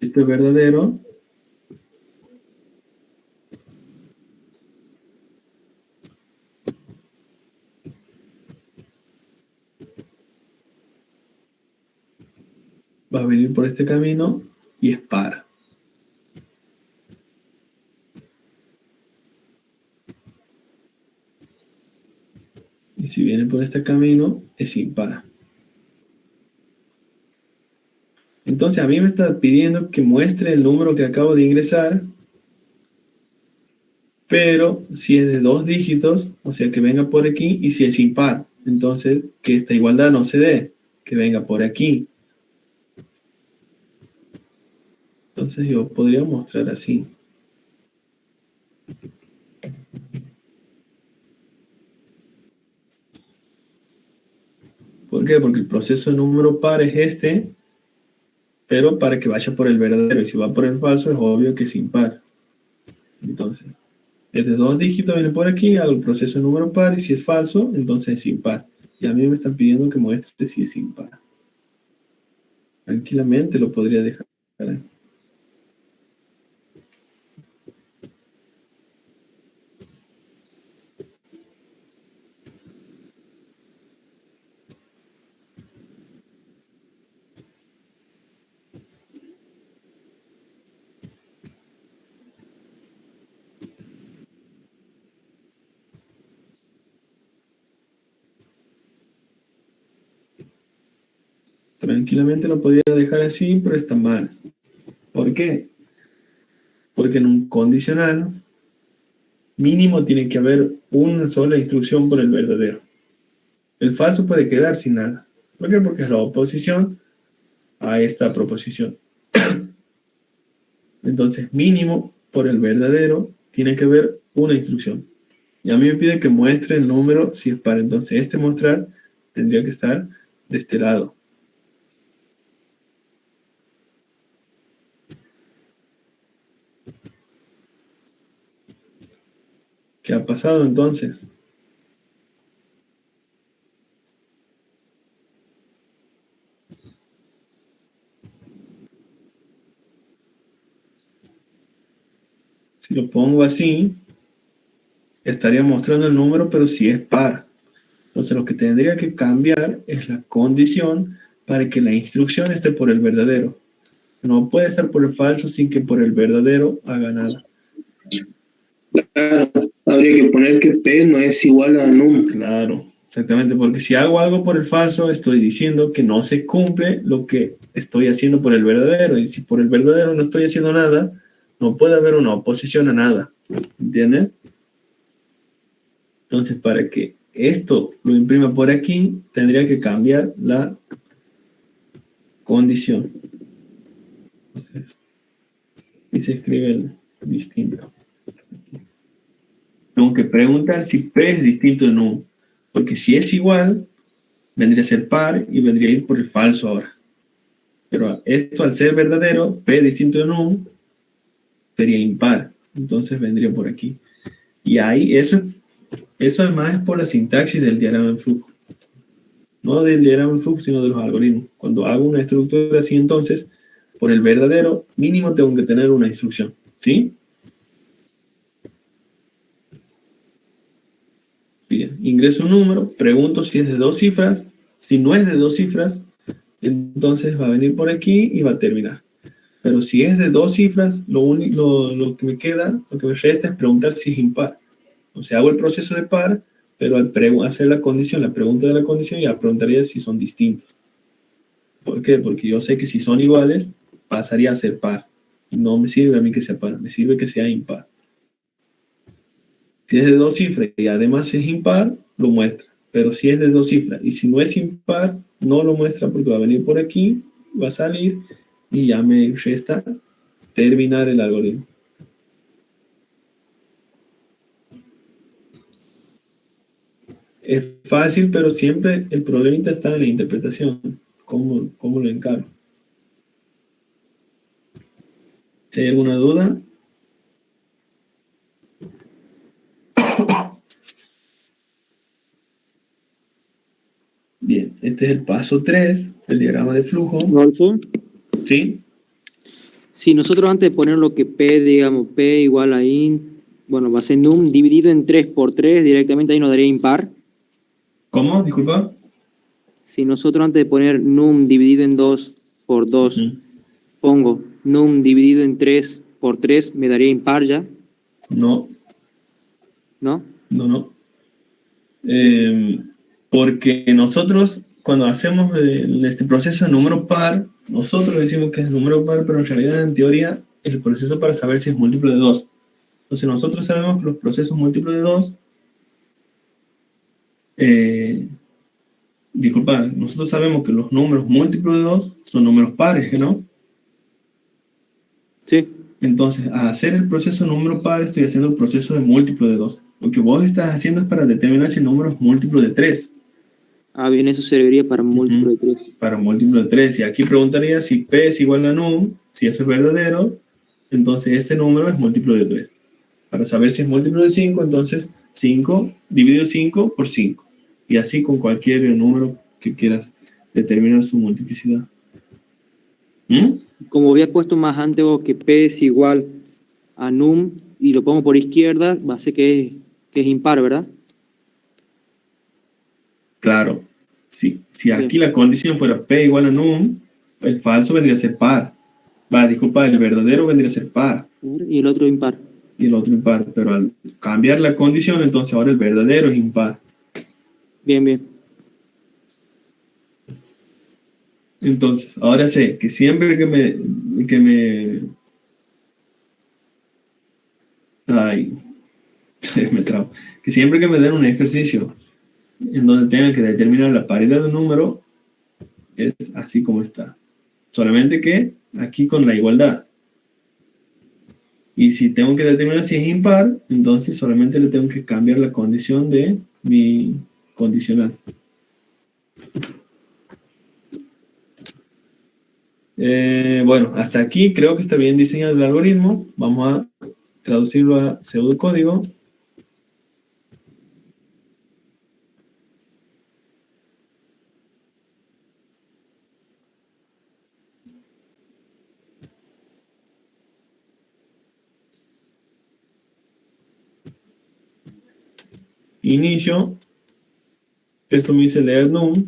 esto es verdadero. Va a venir por este camino y es par. Y si viene por este camino, es impar. Entonces a mí me está pidiendo que muestre el número que acabo de ingresar, pero si es de 2 dígitos, o sea que venga por aquí, y si es impar, entonces que esta igualdad no se dé, que venga por aquí. Entonces yo podría mostrar así. ¿Por qué? Porque el proceso de número par es este, pero para que vaya por el verdadero, y si va por el falso es obvio que es impar. Entonces, desde 2 dígitos viene por aquí, hago el proceso de número par, y si es falso, entonces es impar. Y a mí me están pidiendo que muestre si es impar. Tranquilamente lo podría dejar ahí. Tranquilamente lo podría dejar así, pero está mal. ¿Por qué? Porque en un condicional mínimo tiene que haber una sola instrucción por el verdadero. El falso puede quedar sin nada. ¿Por qué? Porque es la oposición a esta proposición. Entonces, mínimo por el verdadero tiene que haber una instrucción. Y a mí me pide que muestre el número si es par. Entonces, este mostrar tendría que estar de este lado. ¿Qué ha pasado entonces? Si lo pongo así, estaría mostrando el número, pero si es par. Entonces lo que tendría que cambiar es la condición para que la instrucción esté por el verdadero. No puede estar por el falso sin que por el verdadero haga nada. Claro, habría que poner que P no es igual a num. Claro, exactamente, porque si hago algo por el falso, estoy diciendo que no se cumple lo que estoy haciendo por el verdadero. Y si por el verdadero no estoy haciendo nada, no puede haber una oposición a nada. ¿Entiendes? Entonces, para que esto lo imprima por aquí, tendría que cambiar la condición. Entonces, y se escribe el distinto. Tengo que preguntar si P es distinto de num. Porque si es igual, vendría a ser par y vendría a ir por el falso ahora. Pero esto al ser verdadero, P distinto de num, sería impar. Entonces vendría por aquí. Y ahí, eso además es por la sintaxis del diagrama de flujo. No del diagrama de flujo, sino de los algoritmos. Cuando hago una estructura así, entonces, por el verdadero, mínimo tengo que tener una instrucción. ¿Sí? Bien, ingreso un número, pregunto si es de 2 cifras. Si no es de 2 cifras, entonces va a venir por aquí y va a terminar. Pero si es de 2 cifras, lo que me queda, lo que me resta es preguntar si es impar. O sea, hago el proceso de par, pero al hacer la condición, la pregunta de la condición, ya preguntaría si son distintos. ¿Por qué? Porque yo sé que si son iguales, pasaría a ser par. Y no me sirve a mí que sea par, me sirve que sea impar. Si es de 2 cifras y además es impar, lo muestra. Pero si es de 2 cifras y si no es impar, no lo muestra porque va a venir por aquí, va a salir y ya me resta terminar el algoritmo. Es fácil, pero siempre el problemita está en la interpretación. ¿Cómo lo encaro? Si hay alguna duda. Bien, este es el paso 3, el diagrama de flujo. Rodolfo, ¿Sí? si nosotros antes de poner lo que P, digamos, P igual a int, bueno, va a ser num dividido en 3 por 3, directamente ahí nos daría impar. ¿Cómo? Disculpa. Si nosotros antes de poner num dividido en 2 por 2, pongo num dividido en 3 por 3, ¿me daría impar ya? No, ¿No? no. Porque nosotros, cuando hacemos este proceso de número par, nosotros decimos que es número par, pero en realidad, en teoría, es el proceso para saber si es múltiplo de 2. Entonces, nosotros sabemos que los procesos múltiplos de 2, nosotros sabemos que los números múltiplos de 2 son números pares, ¿no? Sí. Entonces, al hacer el proceso de número par, estoy haciendo el proceso de múltiplo de 2. Lo que vos estás haciendo es para determinar si el número es múltiplo de 3. Ah, bien, eso serviría para múltiplo de 3. Para múltiplo de 3. Y aquí preguntaría si P es igual a num, si eso es verdadero, entonces este número es múltiplo de 3. Para saber si es múltiplo de 5, entonces 5 dividido 5 por 5. Y así con cualquier número que quieras determinar su multiplicidad. Como había puesto más antes vos que P es igual a num y lo pongo por izquierda, va a ser que es impar, ¿verdad? Claro. Si aquí la condición fuera P igual a num, el falso vendría a ser par. El verdadero vendría a ser par. Y el otro impar. Y el otro impar. Pero al cambiar la condición, entonces ahora el verdadero es impar. Bien, bien. Entonces, ahora sé que siempre ay, me trabo, que siempre que me den un ejercicio en donde tenga que determinar la paridad de un número, es así como está. Solamente que aquí con la igualdad. Y si tengo que determinar si es impar, entonces solamente le tengo que cambiar la condición de mi condicional. Bueno, hasta aquí creo que está bien diseñado el algoritmo. Vamos a traducirlo a pseudocódigo. Inicio. Esto me dice leer num.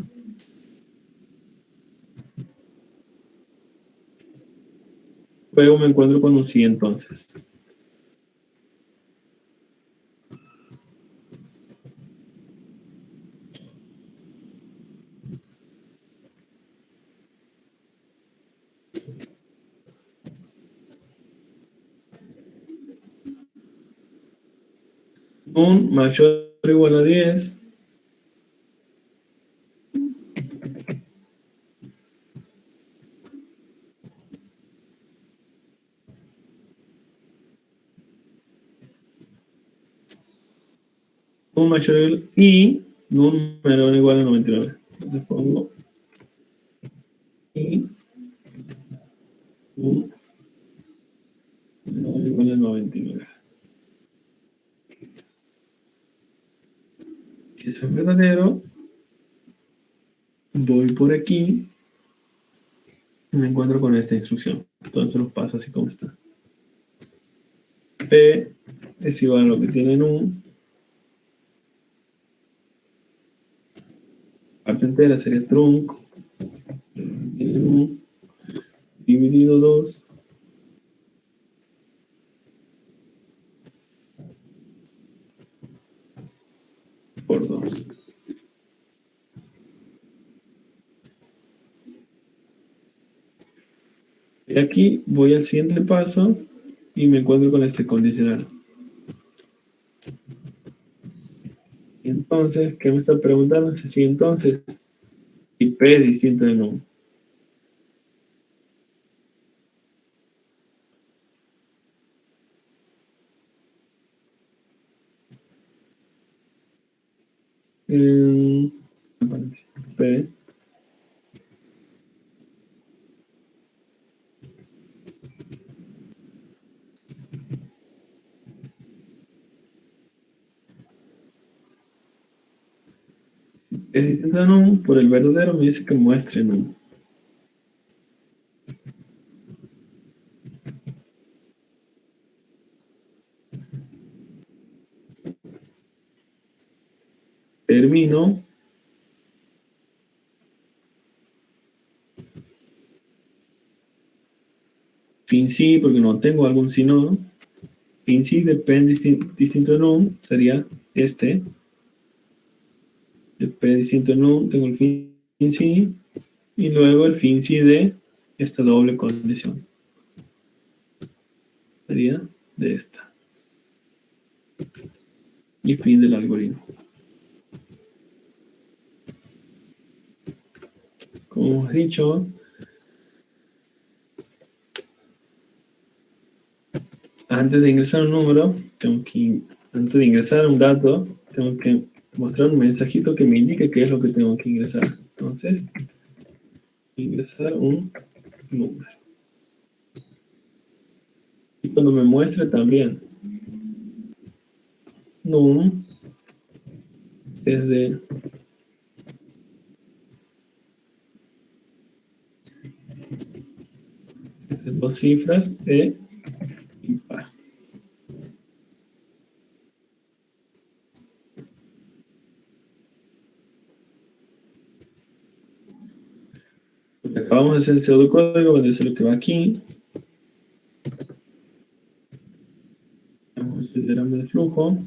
Luego me encuentro con un sí entonces. Num mayor o igual a 10. Num mayor o igual y num menor o igual a 99. Entonces pongo y num menor o igual a 99. Si eso es verdadero, voy por aquí y me encuentro con esta instrucción. Entonces los paso así como está. P es igual a lo que tiene num. Parte entera sería trunc. Tiene num dividido 2 por 2. Y aquí voy al siguiente paso y me encuentro con este condicional. Y entonces, ¿qué me está preguntando? Si entonces, si P es distinto de num. Eh, P es distinto de num, por el verdadero me dice que muestre num. Termino. Fin sí, porque no tengo algún si no. Fin sí de P distinto de num sería este. El P distinto de num, tengo el fin sí. Y luego el fin sí de esta doble condición. Sería de esta. Y fin del algoritmo. Como hemos dicho, antes de ingresar un número, antes de ingresar un dato, tengo que mostrar un mensajito que me indique qué es lo que tengo que ingresar. Entonces, ingresar un número. Y cuando me muestre también num desde dos cifras de impar. Acabamos de hacer el pseudocódigo, voy a decir lo que va aquí. Vamos a el diagrama de flujo.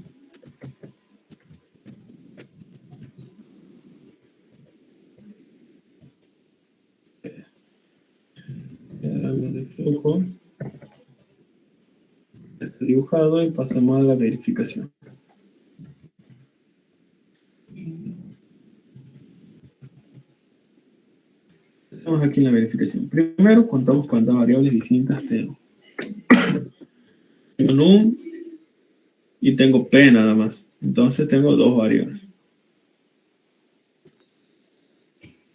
tabla de flujo. Está dibujado y pasamos a la verificación. Estamos aquí en la verificación. Primero contamos cuántas variables distintas tengo. Tengo num y tengo p nada más. Entonces tengo dos variables.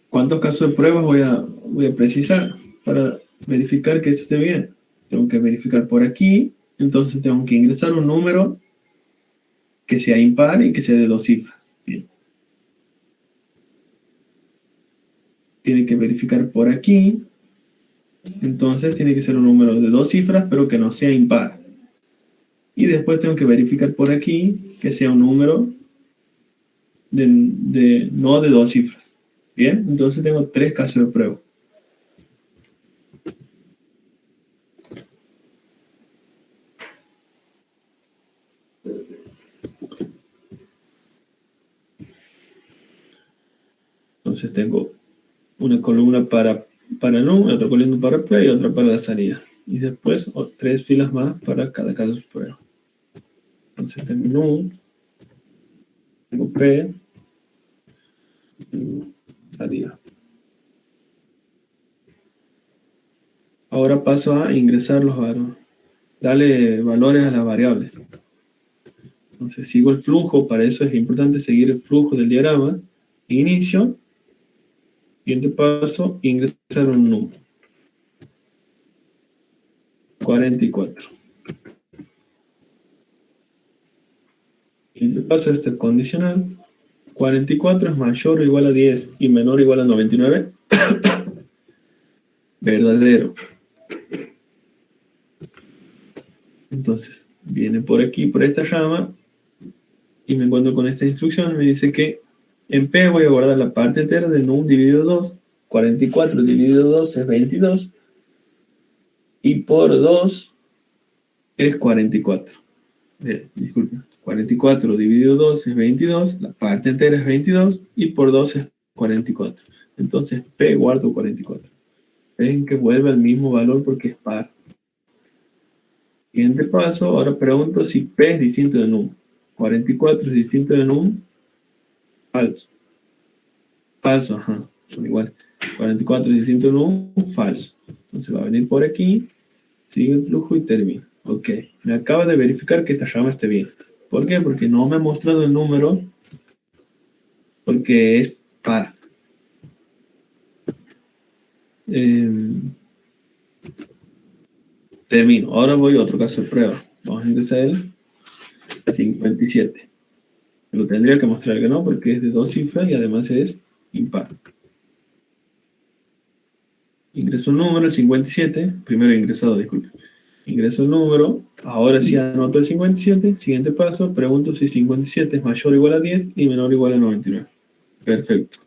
¿Cuántos casos de pruebas voy a precisar para verificar que esto esté bien? Tengo que verificar por aquí. Entonces tengo que ingresar un número que sea impar y que sea de 2 cifras. Bien. Tiene que verificar por aquí. Entonces tiene que ser un número de 2 cifras, pero que no sea impar. Y después tengo que verificar por aquí que sea un número no de 2 cifras. Bien, entonces tengo 3 casos de prueba. Entonces tengo una columna para num, otra columna para p y otra para la salida. Y después 3 filas más para cada caso de prueba. Entonces tengo num, tengo p, tengo salida. Ahora paso a ingresar los valores. Darle valores a las variables. Entonces sigo el flujo, para eso es importante seguir el flujo del diagrama. Inicio. Siguiente paso, ingresar un número. 44. Siguiente paso, este es condicional. 44 es mayor o igual a 10 y menor o igual a 99. Verdadero. Entonces, viene por aquí, por esta llama, y me encuentro con esta instrucción. Me dice que en P voy a guardar la parte entera de num dividido 2. 44 dividido 2 es 22. Y por 2 es 44. Disculpen. 44 dividido 2 es 22. La parte entera es 22. Y por 2 es 44. Entonces P guardo 44. Ven que vuelve al mismo valor porque es par. Siguiente paso. Ahora pregunto si P es distinto de num. 44 es distinto de num. Falso. Falso, ajá. Son iguales. 44 es distinto de num. Falso. Entonces va a venir por aquí. Sigue el flujo y termina. Ok. Me acaba de verificar que esta llama esté bien. ¿Por qué? Porque no me ha mostrado el número. Porque es par. Termino. Ahora voy a otro caso de prueba. Vamos a ingresar el 57. Lo tendría que mostrar que no, porque es de 2 cifras y además es impar. Ingreso un número, el 57. Primero ingresado, disculpe. Ingreso el número. Ahora sí anoto el 57. Siguiente paso. Pregunto si 57 es mayor o igual a 10 y menor o igual a 99. Perfecto.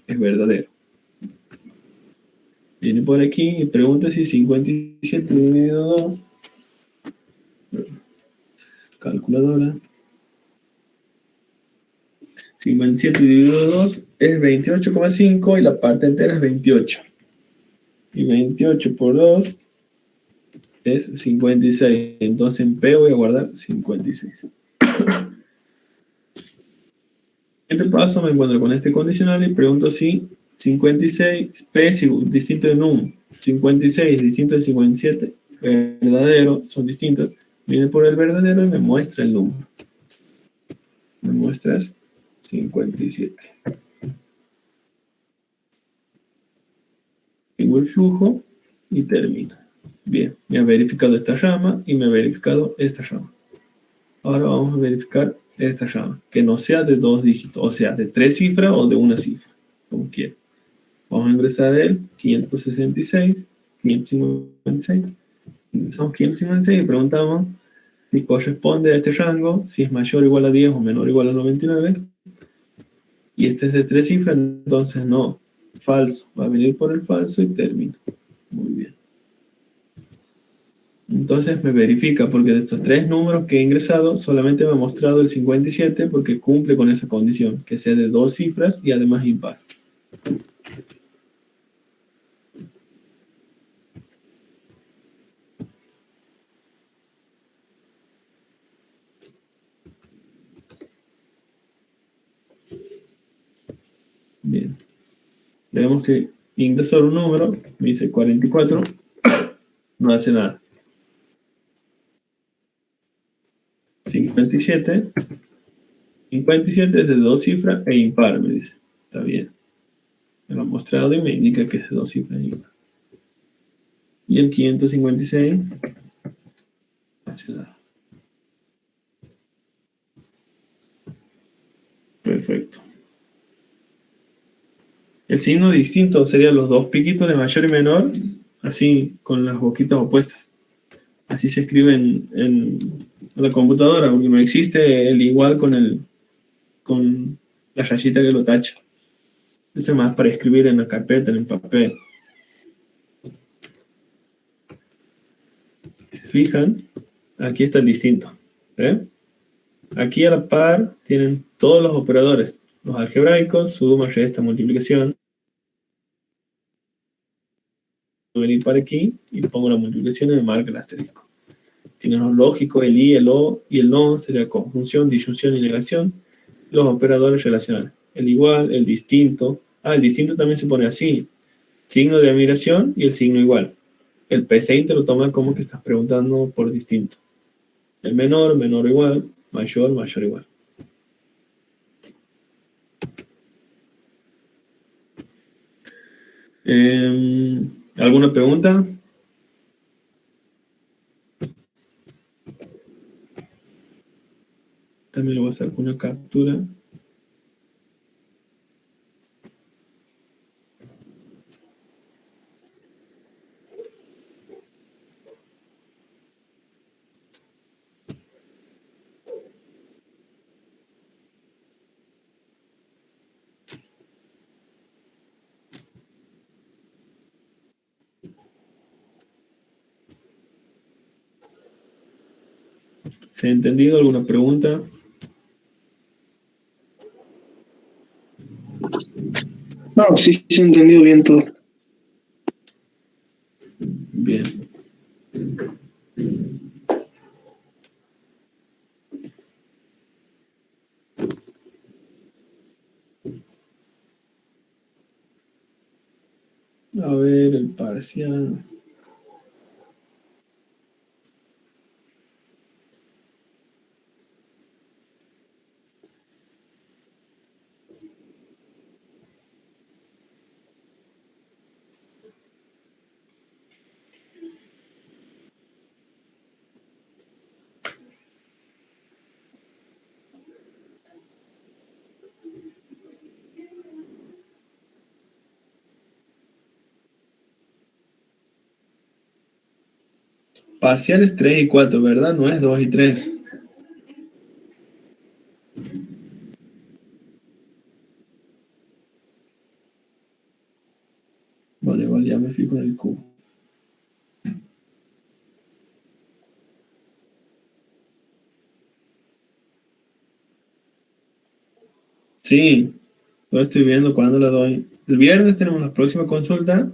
Es verdadero. Viene por aquí y pregunta si 57 dividido 2. Calculadora. 57 dividido 2 es 28,5 y la parte entera es 28. Y 28 por 2 es 56. Entonces en P voy a guardar 56. En el paso me encuentro con este condicional y pregunto si 56, P es distinto de num. 56 distinto de 57. Verdadero, son distintos. Viene por el verdadero y me muestra el número. Me muestras 57. Tengo el flujo y termino. Bien, me ha verificado esta llama y me ha verificado esta llama. Ahora vamos a verificar esta llama, que no sea de 2 dígitos, o sea, de 3 cifras o de 1 cifra, como quiera. Vamos a ingresar el 566, 556. Ingresamos 556 y preguntamos si corresponde a este rango, si es mayor o igual a 10 o menor o igual a 99. Y este es de 3 cifras, entonces no, falso. Va a venir por el falso y termina. Muy bien. Entonces me verifica, porque de estos 3 números que he ingresado, solamente me ha mostrado el 57 porque cumple con esa condición, que sea de 2 cifras y además impar. Bien. Vemos que ingreso un número, me dice 44, no hace nada. 57 es de 2 cifras e impar, me dice. Está bien. Me lo ha mostrado y me indica que es de 2 cifras e impar. Y el 556 no hace nada. Perfecto. El signo distinto serían los dos piquitos de mayor y menor, así con las boquitas opuestas. Así se escribe en la computadora, porque no existe el igual con la rayita que lo tacha. Eso es más para escribir en la carpeta, en el papel. Si se fijan, aquí está el distinto. ¿Ve? Aquí a la par tienen todos los operadores. Los algebraicos, suma, resta, multiplicación. Voy a venir para aquí y pongo la multiplicación y me marca el asterisco. Tienen los lógicos, el i, el o y el no, sería conjunción, disyunción y negación. Los operadores relacionales. El igual, el distinto. El distinto también se pone así. Signo de admiración y el signo igual. El P6 te lo toma como que estás preguntando por distinto. El menor, menor igual. Mayor, mayor igual. ¿Alguna pregunta? También le voy a hacer una captura. ¿Se ha entendido? ¿Alguna pregunta? No, sí se ha entendido bien todo. Bien. A ver, el parcial. Parciales 3 y 4, ¿verdad? No es 2 y 3. Vale, vale, ya me fijo en el cubo. Sí, lo estoy viendo cuando la doy. El viernes tenemos la próxima consulta.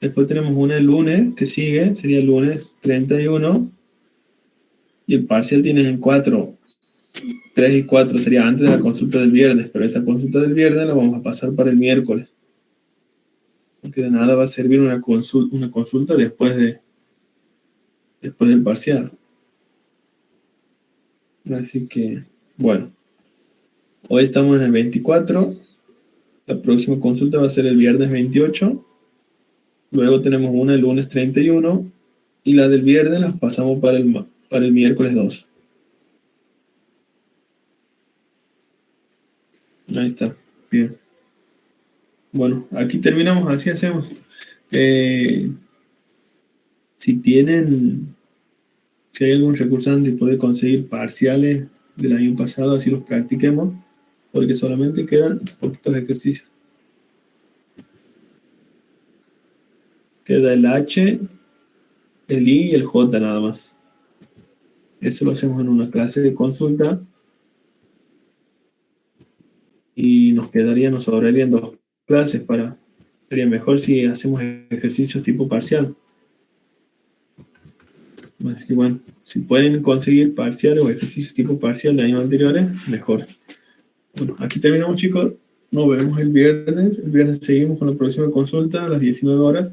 Después tenemos una el lunes que sigue, sería el lunes 31. Y el parcial tienes en 4. 3 y 4 sería antes de la consulta del viernes, pero esa consulta del viernes la vamos a pasar para el miércoles. Porque de nada va a servir una consulta después del parcial. Así que, bueno. Hoy estamos en el 24. La próxima consulta va a ser el viernes 28. Luego tenemos una el lunes 31. Y la del viernes las pasamos para el miércoles 2. Ahí está. Bien. Bueno, aquí terminamos. Así hacemos. Si hay algún recursante y puede conseguir parciales del año pasado, así los practiquemos, porque solamente quedan poquitos ejercicios. Queda el H, el I y el J nada más. Eso lo hacemos en una clase de consulta. Y nos sobrarían 2 clases sería mejor si hacemos ejercicios tipo parcial. Así que bueno, si pueden conseguir parciales o ejercicios tipo parcial de años anteriores, mejor. Bueno, aquí terminamos, chicos. nos vemos el viernes. El viernes seguimos con la próxima consulta a las 19 horas.